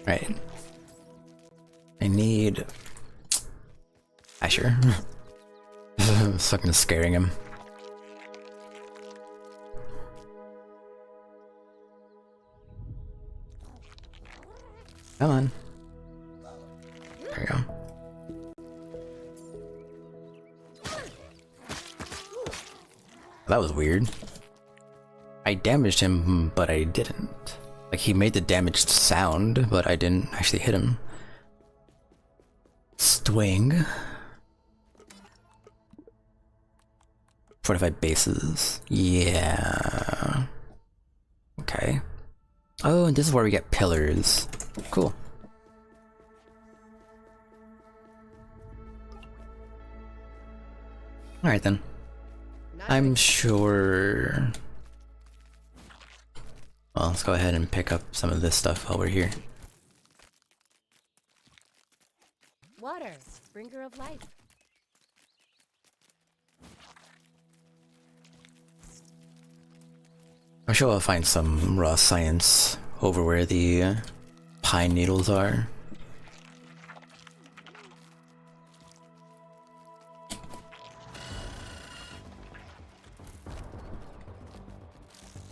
[SPEAKER 1] Right. I need... Asher. Fucking scaring him. Come on. There we go. That was weird. I damaged him, but I didn't. Like, he made the damaged sound, but I didn't actually hit him. Swing. 45 bases. Yeah. Okay. Oh, and this is where we get pillars. Cool. Alright then. I'm sure... Well, let's go ahead and pick up some of this stuff while we're here.
[SPEAKER 3] Water, bringer of life.
[SPEAKER 1] I'm sure I'll find some raw science over where the pine needles are.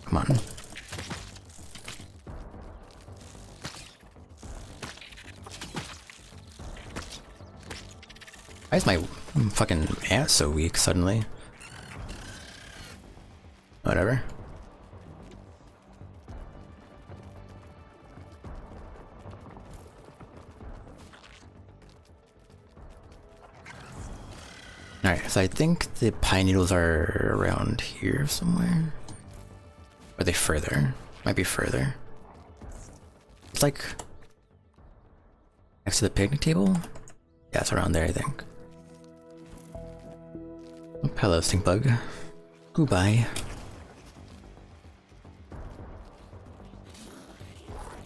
[SPEAKER 1] Come on. Why is my Fucking ant's so weak suddenly. Whatever. Alright, so I think the pine needles are around here somewhere. Or are they further? Might be further. It's like next to the picnic table? Yeah, it's around there, I think. Oh, hello, stink bug. Goodbye.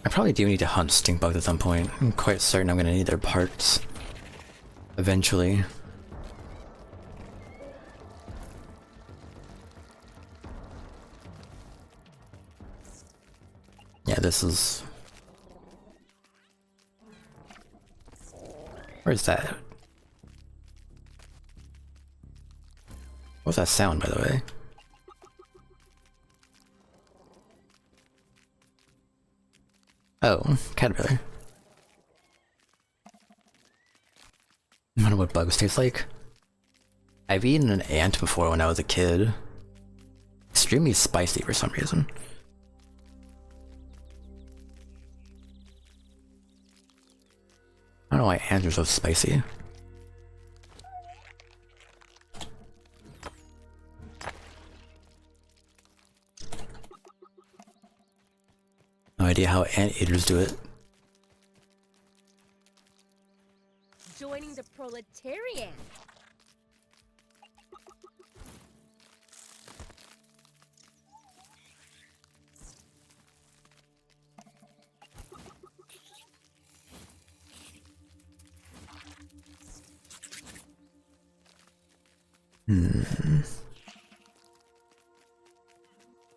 [SPEAKER 1] I probably do need to hunt stink bugs at some point. I'm quite certain I'm gonna need their parts eventually. Yeah, this is... Where's that? What's that sound, by the way? Oh, caterpillar. I wonder what bugs taste like. I've eaten an ant before when I was a kid. Extremely spicy for some reason. I don't know why ants are so spicy. No idea how anteaters do it.
[SPEAKER 3] Joining the proletariat.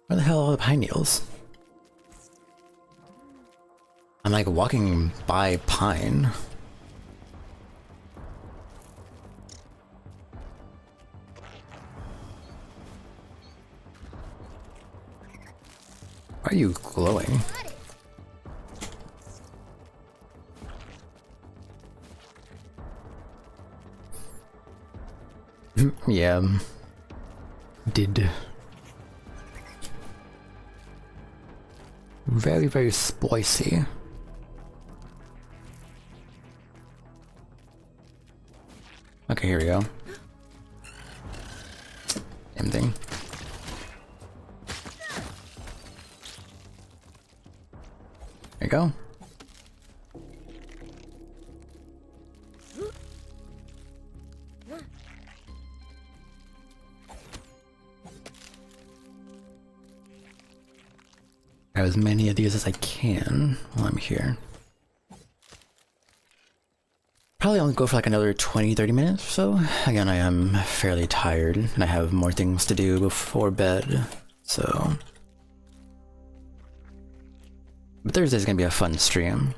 [SPEAKER 3] Where the hell are all the pine needles? I'm like walking by pine. Why are you glowing? Yeah. Did. Very, very spicy. Okay, here we go. Same thing. There you go. Grab as many of these as I can while I'm here. Probably only go for like another 20-30 minutes or so. Again, I am fairly tired and I have more things to do before bed, so... But Thursday's gonna be a fun stream.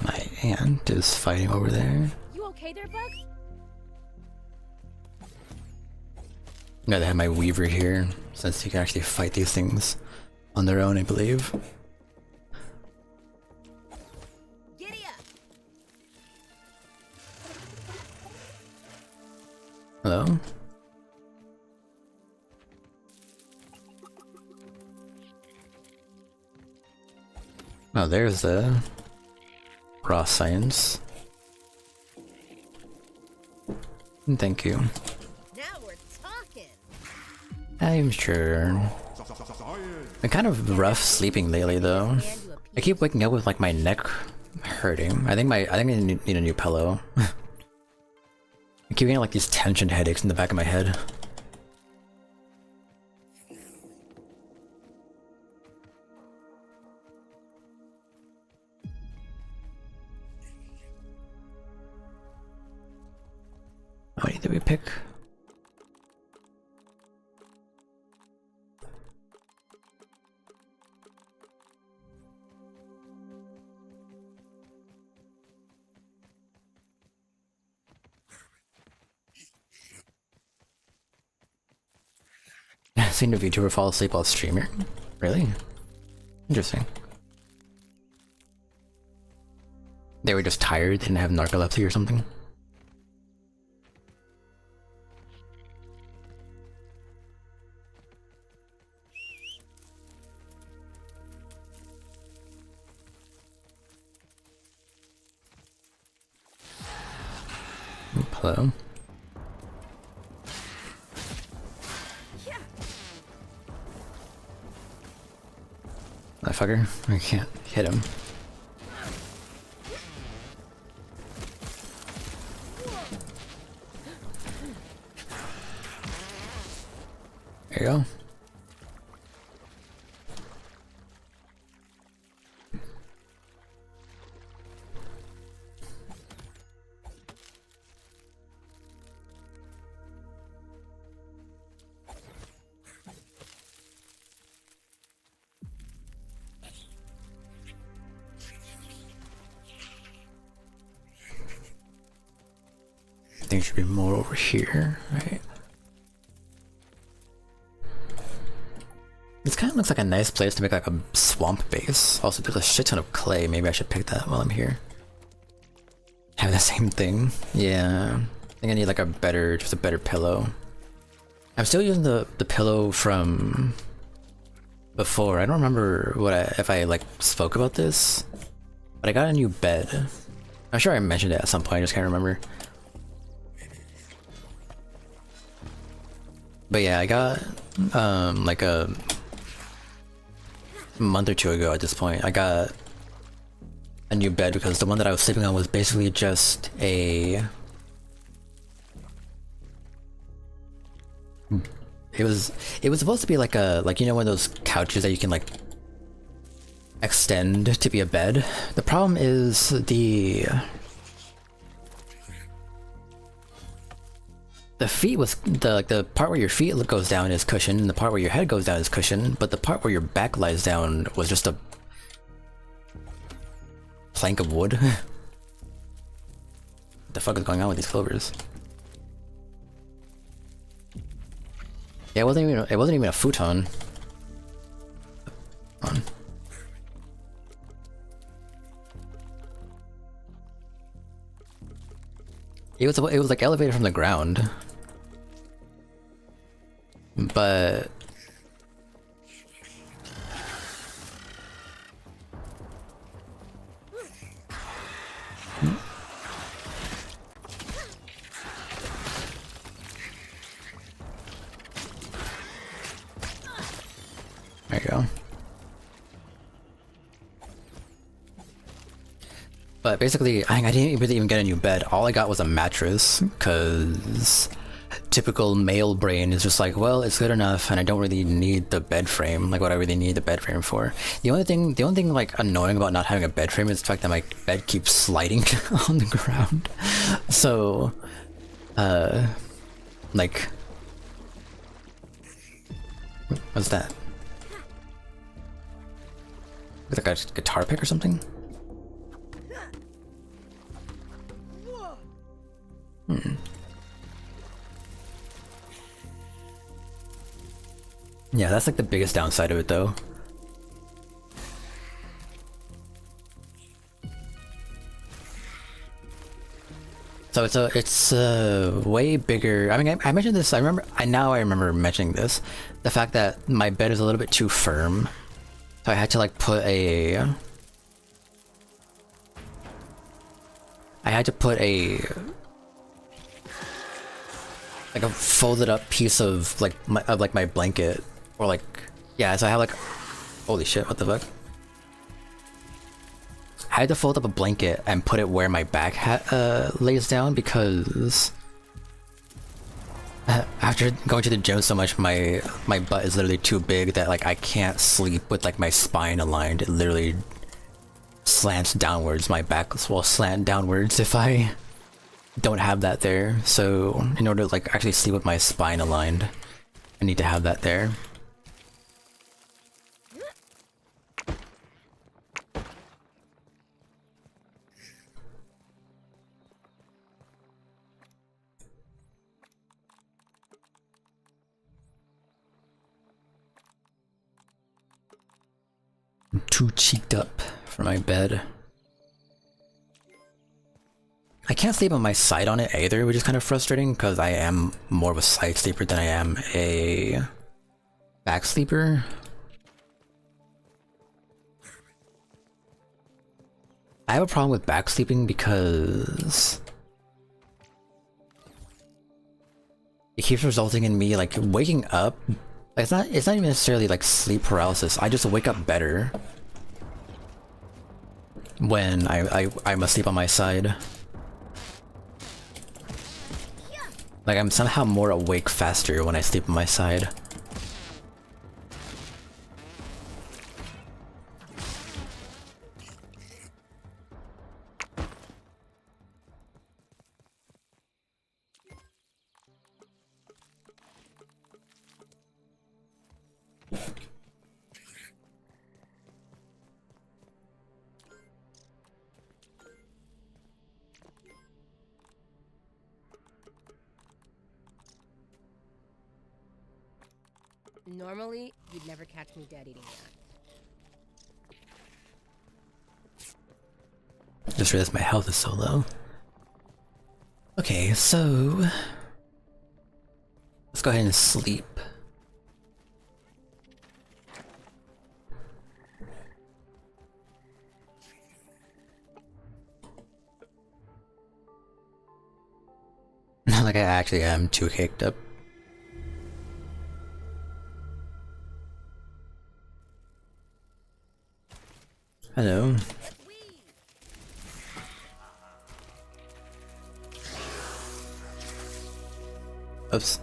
[SPEAKER 3] My aunt is fighting over there. You okay there, Bugs?
[SPEAKER 1] I'm gonna have my weaver here, since you can actually fight these things on their own, I believe.
[SPEAKER 3] Giddy up.
[SPEAKER 1] Hello? Oh, there's the raw science. Thank you.
[SPEAKER 3] Now we're talking.
[SPEAKER 1] I'm sure. Been kind of rough sleeping lately, though. I keep waking up with like my neck hurting. I think I need a new pillow. I keep getting like these tension headaches in the back of my head. How many did we pick? seen a VTuber fall asleep while streaming. Really? Interesting. They were just tired, didn't have narcolepsy or something. Hello. That fucker. I can't hit him. There you go. I think there should be more over here, right? This kind of looks like a nice place to make like a swamp base. Also, there's a shit ton of clay. Maybe I should pick that while I'm here. Have the same thing. Yeah. I think I need like a better, just a better pillow. I'm still using the pillow from before. I don't remember if I like spoke about this, but I got a new bed. I'm sure I mentioned it at some point. I just can't remember. But yeah, I got like a month or two ago at this point, I got a new bed because the one that I was sleeping on was basically just a... It was supposed to be like a, like, you know, one of those couches that you can like extend to be a bed. The problem is the feet was the part where your feet goes down is cushioned, and the part where your head goes down is cushioned, but the part where your back lies down was just a plank of wood. What the fuck is going on with these clovers? Yeah, it wasn't even a futon. Come on. It was like elevated from the ground. But there you go. But basically, I didn't really even get a new bed. All I got was a mattress, because typical male brain is just like, well, it's good enough, and I don't really need the bed frame. Like, what I really need the bed frame for. The only thing like annoying about not having a bed frame is the fact that my bed keeps sliding on the ground. So, like, what's that? Like a guitar pick or something? Yeah, that's like the biggest downside of it though. So it's way bigger. I mean, I mentioned this. I remember mentioning this. The fact that my bed is a little bit too firm, so I had to like put a. Like a folded up piece of like my blanket, or like, yeah. So I have like, holy shit, what the fuck? I had to fold up a blanket and put it where my back lays down, because after going to the gym so much, my butt is literally too big that like I can't sleep with like my spine aligned. It literally slants downwards. My back will slant downwards if I don't have that there. So in order to like actually sleep with my spine aligned, I need to have that there. I'm too cheeked up for my bed. I can't sleep on my side on it either, which is kind of frustrating because I am more of a side sleeper than I am a back sleeper. I have a problem with back sleeping because it keeps resulting in me like waking up. It's not even necessarily like sleep paralysis. I just wake up better when I'm asleep on my side. Like I'm somehow more awake faster when I sleep on my side.
[SPEAKER 4] Normally, you'd never catch me dead eating that.
[SPEAKER 1] Just realized my health is so low. Okay, so let's go ahead and sleep. Like I actually am too caked up. Hello. Oops.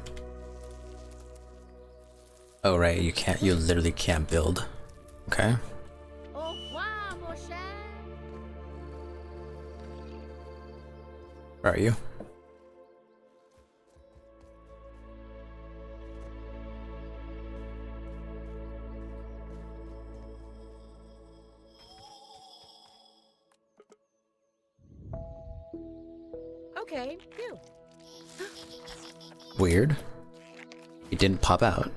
[SPEAKER 1] Oh right, you literally can't build. Okay. Where are you?
[SPEAKER 4] Okay, you.
[SPEAKER 1] Weird. It didn't pop out.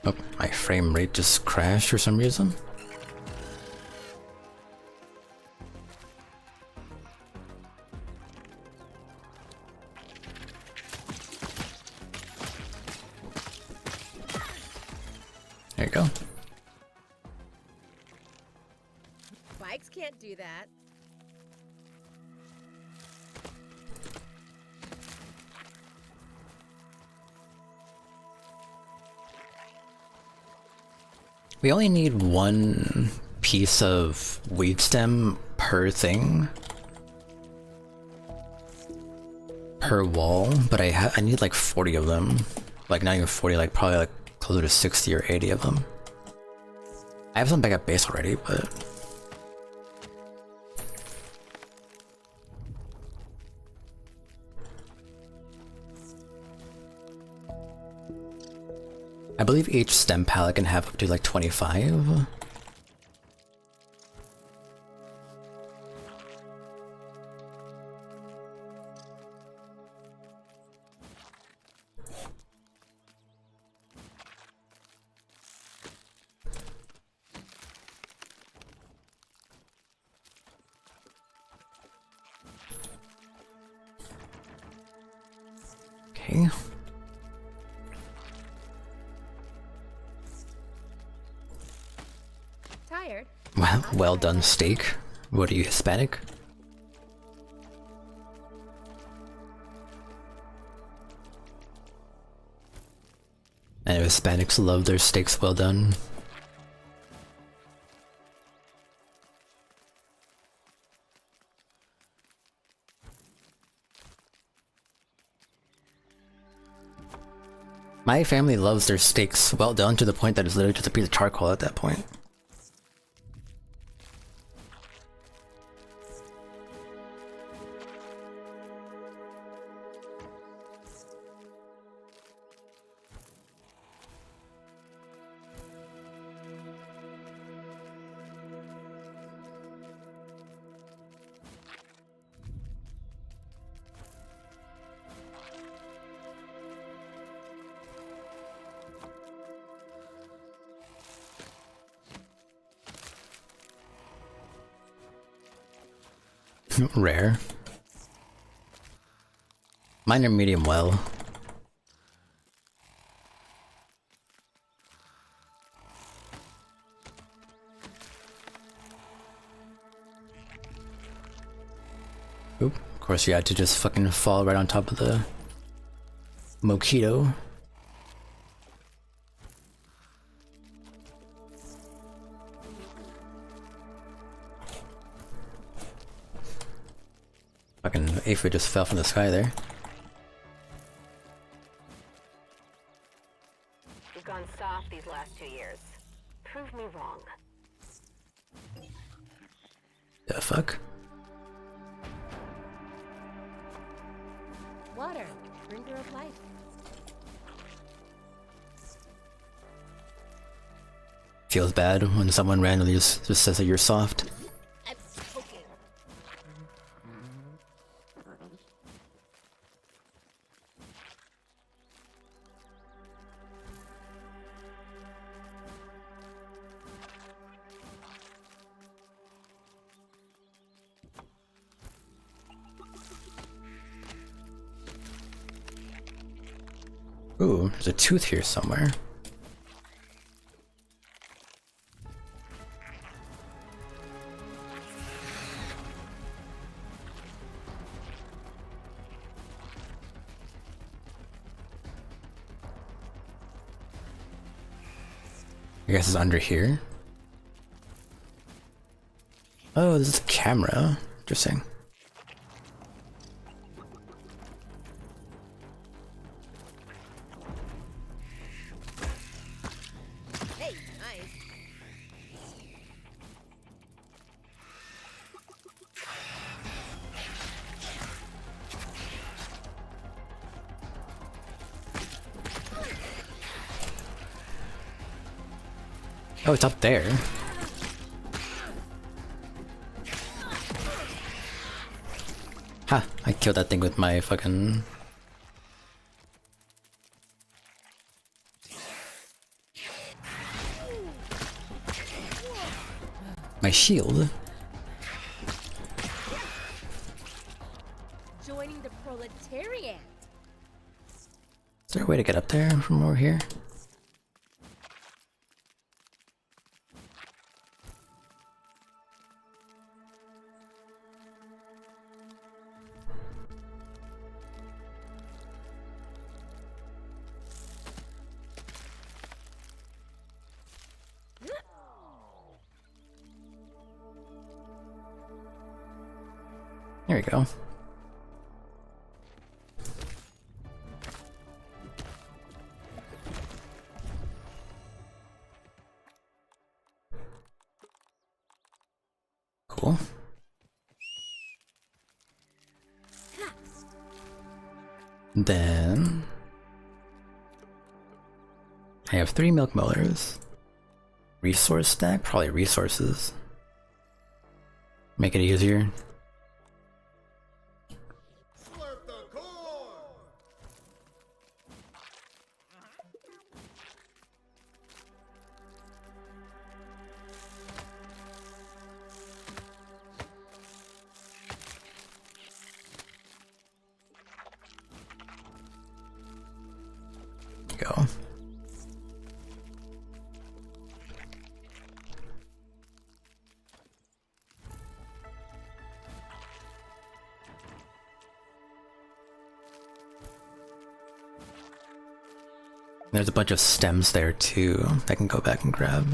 [SPEAKER 1] Oh, my frame rate just crashed for some reason. There you go.
[SPEAKER 4] Bikes can't do that.
[SPEAKER 1] We only need one piece of weed stem per thing. Per wall, but I need like 40 of them. Like not even 40, like probably like closer to 60 or 80 of them. I have some back at base already, but I believe each stem palette can have up to like 25. Okay.
[SPEAKER 4] Tired?
[SPEAKER 1] Well done, steak. What are you, Hispanic? And Hispanics love their steaks well done. My family loves their steaks well done to the point that it's literally just a piece of charcoal at that point. Rare. Mine are medium well. Oop. Of course you had to just fucking fall right on top of the mojito. Fucking aphid just fell from the sky there.
[SPEAKER 5] You've gone soft these last 2 years. Prove me wrong.
[SPEAKER 1] The fuck?
[SPEAKER 4] Water, bringer of life.
[SPEAKER 1] Feels bad when someone randomly just says that you're soft.
[SPEAKER 4] I'm smoking.
[SPEAKER 1] Ooh, there's a tooth here somewhere. I guess it's under here. Oh, this is a camera. Interesting.
[SPEAKER 4] Hey, nice.
[SPEAKER 1] Oh, it's up there. Ha! I killed that thing with my fucking... my shield.
[SPEAKER 4] Joining the proletariat.
[SPEAKER 1] Is there a way to get up there from over here? There we go. Cool. Then I have 3 milk molars. Resource stack? Probably resources. Make it easier. Go. There's a bunch of stems there too. I can go back and grab.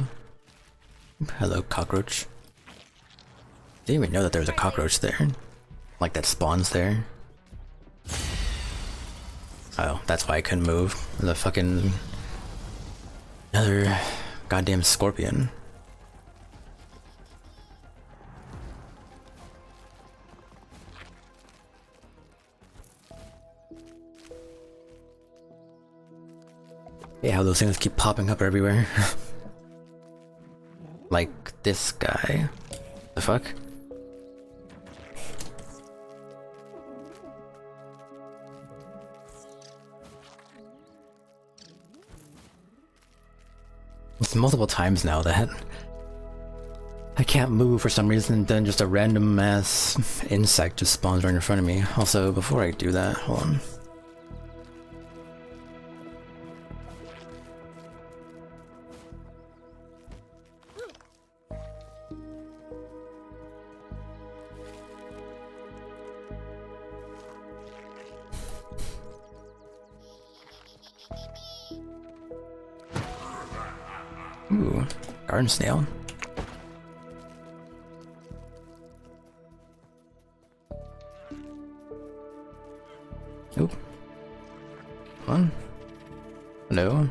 [SPEAKER 1] Hello, cockroach. Didn't even know that there was a cockroach there. Like that spawns there. Oh, that's why I couldn't move. The fucking... another goddamn scorpion. Yeah, how those things keep popping up everywhere. Like this guy. The fuck? It's multiple times now that I can't move for some reason, then just a random ass insect just spawns right in front of me. Also, before I do that, hold on. Ooh, garden snail. Nope. Come on. No.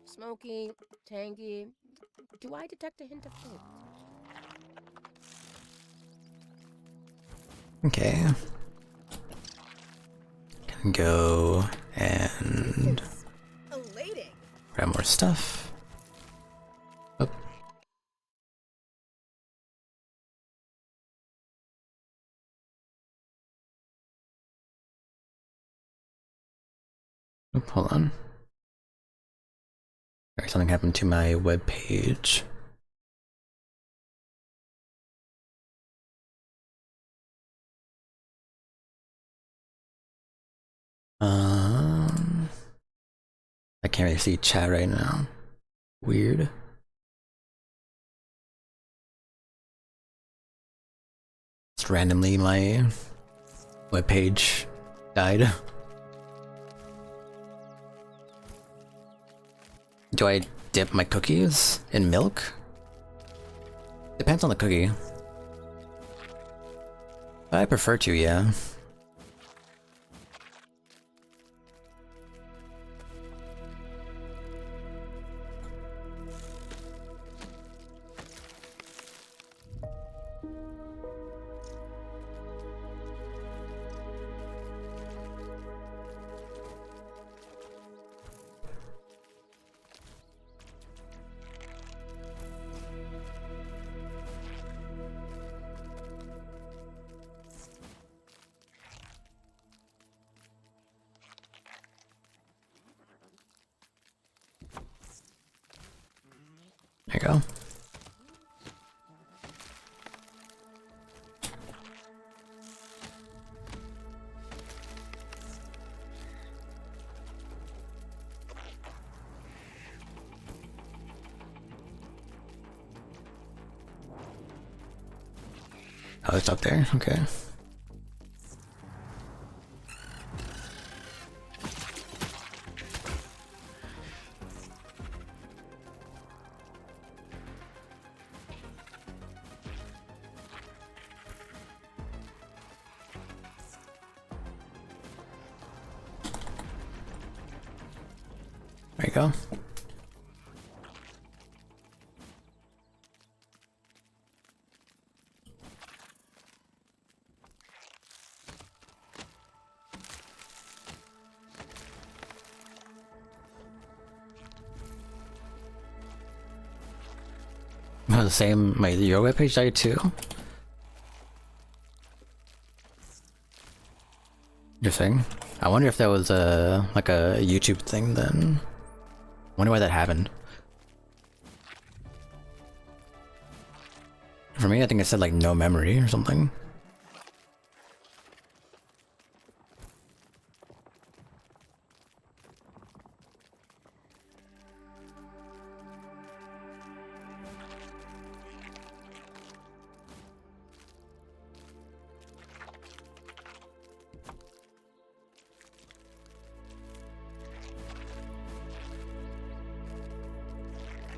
[SPEAKER 4] Smoky, tangy. Do I detect a hint of food?
[SPEAKER 1] Okay. Can go and
[SPEAKER 4] Elating.
[SPEAKER 1] grab more stuff. Oh. Oop, hold on. Alright, something happened to my web page. I can't really see chat right now. Weird. Just randomly my webpage died. Do I dip my cookies in milk? Depends on the cookie. I prefer to, yeah. There you go. Oh, it's up there? Okay. There you go. Oh, the same, your webpage died too? Interesting. I wonder if that was like a YouTube thing then. Wonder why that happened. For me, I think it said like no memory or something.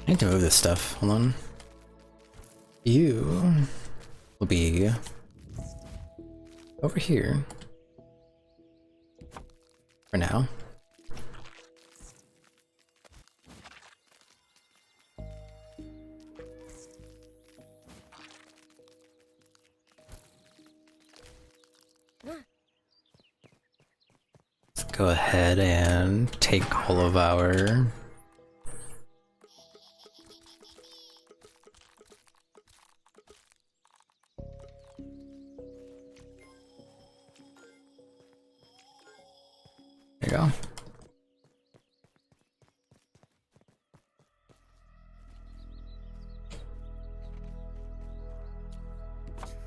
[SPEAKER 1] I need to move this stuff. Hold on. You will be over here for now. Let's go ahead and take all of our you go.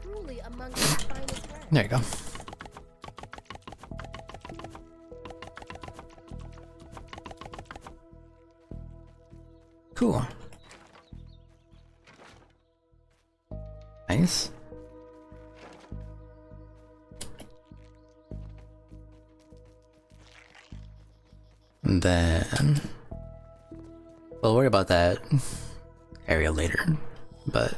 [SPEAKER 4] Truly among the finest bread.
[SPEAKER 1] There you go. Cool. Nice. And then we'll worry about that area later, but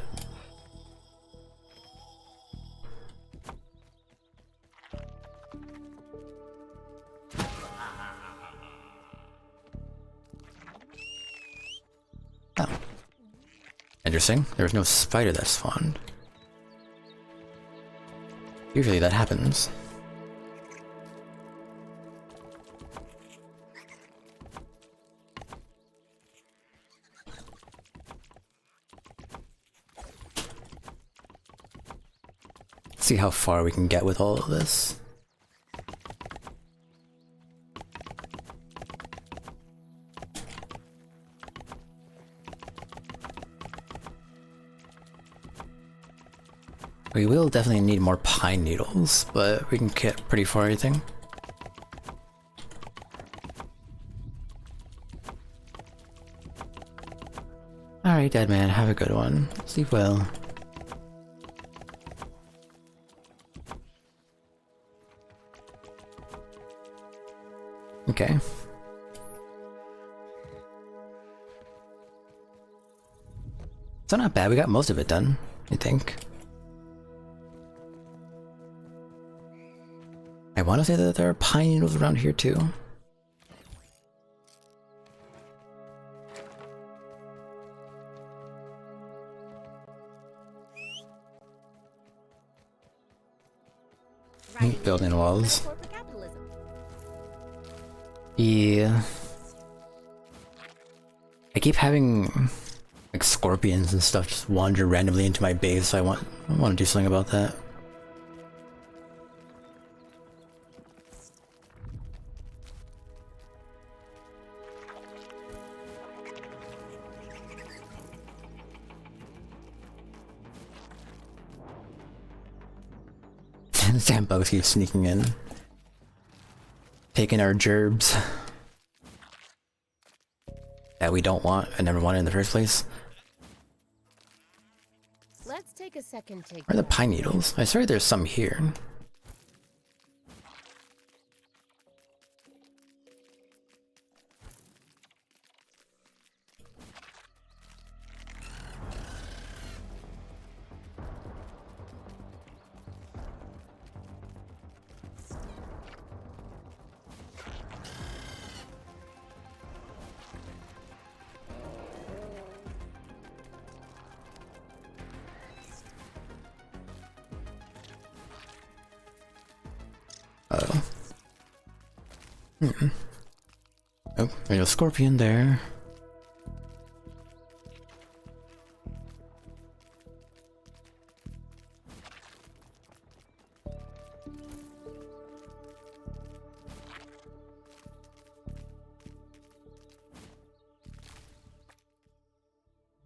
[SPEAKER 1] oh. Interesting. There was no spider that spawned. Usually that happens. See how far we can get with all of this. We will definitely need more pine needles, but we can get pretty far, I think. Alright, dead man, have a good one. Sleep well. Okay. So not bad, we got most of it done, I think. I want to say that there are pine needles around here too. Building walls.
[SPEAKER 4] Corporate capitalism.
[SPEAKER 1] Yeah. I keep having like scorpions and stuff just wander randomly into my base, so I want to do something about that. Sand bugs keep sneaking in. Taking our gerbs. That we don't want and never wanted in the first place.
[SPEAKER 4] Let's take a second to.
[SPEAKER 1] Where are the pine needles? I swear there's some here. Oh. Oh, there's a scorpion there.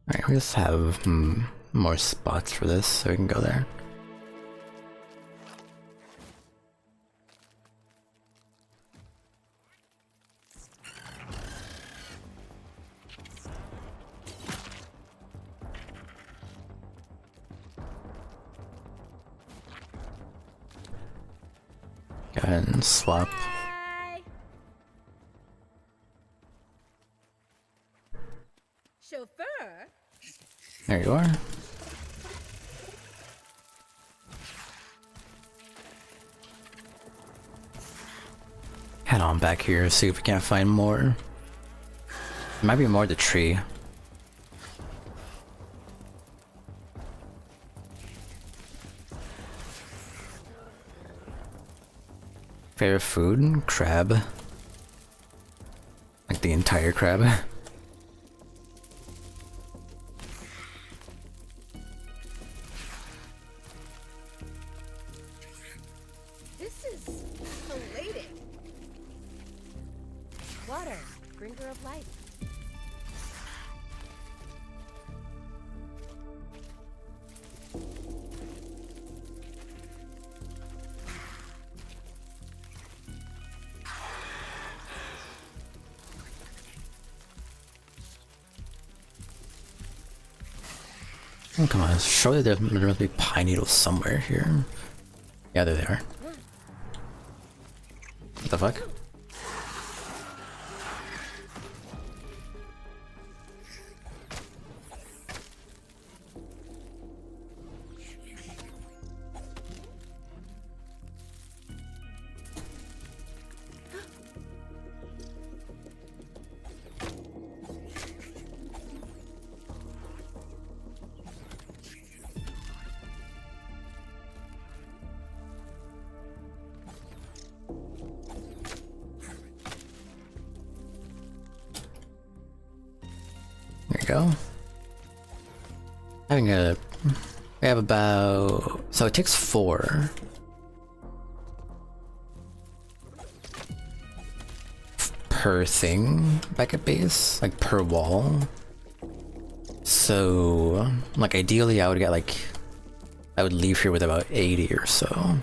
[SPEAKER 1] Alright, we just have more spots for this, so we can go there. Go ahead and swap.
[SPEAKER 4] Hi. Chauffeur.
[SPEAKER 1] There you are. Head on back here, see if we can't find more. It might be more the tree. Favorite food? Crab. Like the entire crab.
[SPEAKER 4] This is elating. flavor of life.
[SPEAKER 3] Oh, come on, surely there must be pine needles somewhere here. Yeah, there they are. What the fuck? There you go. We have about, so it takes 4 per thing back at base, like per wall. So like ideally I would get like, I would leave here with about 80 or so.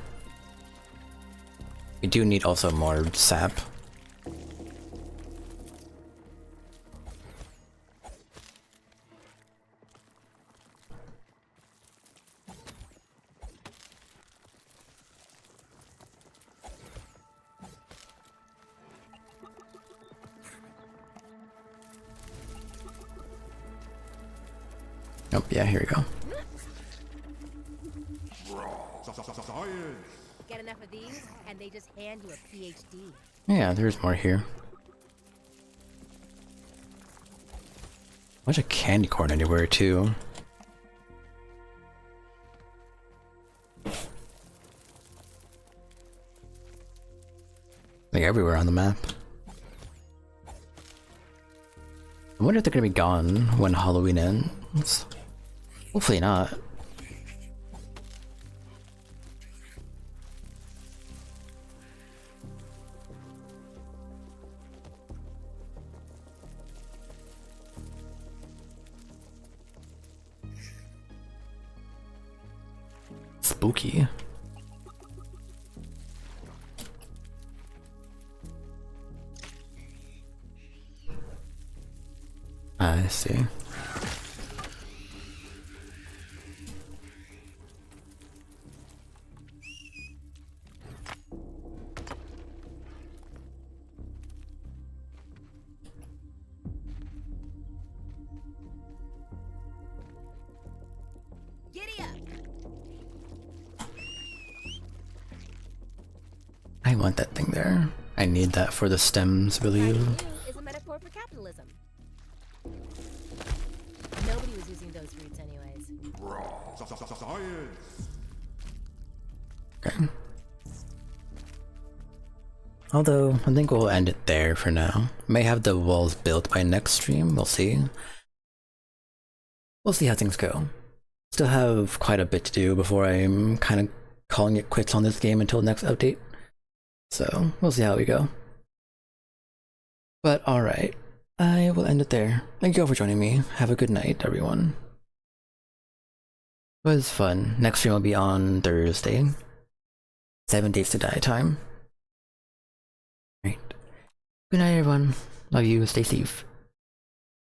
[SPEAKER 3] We do need also more sap. Oh, yeah, here we go.
[SPEAKER 4] Get enough of these, and they just hand you a PhD.
[SPEAKER 3] Yeah, there's more here. Bunch of candy corn anywhere, too. Like everywhere on the map. I wonder if they're gonna be gone when Halloween ends. Hopefully not. Spooky. I see.
[SPEAKER 4] Giddy up!
[SPEAKER 3] I want that thing there. I need that for the stems, believe.
[SPEAKER 4] That is a metaphor for capitalism. Nobody was using those roots anyways.
[SPEAKER 3] Okay. Although, I think we'll end it there for now. May have the walls built by next stream, we'll see. We'll see how things go. Still have quite a bit to do before I'm kind of calling it quits on this game until the next update. So, we'll see how we go. But alright, I will end it there. Thank you all for joining me. Have a good night, everyone. It was fun. Next stream will be on Thursday. 7 Days to Die time. Right. Good night, everyone. Love you. Stay safe.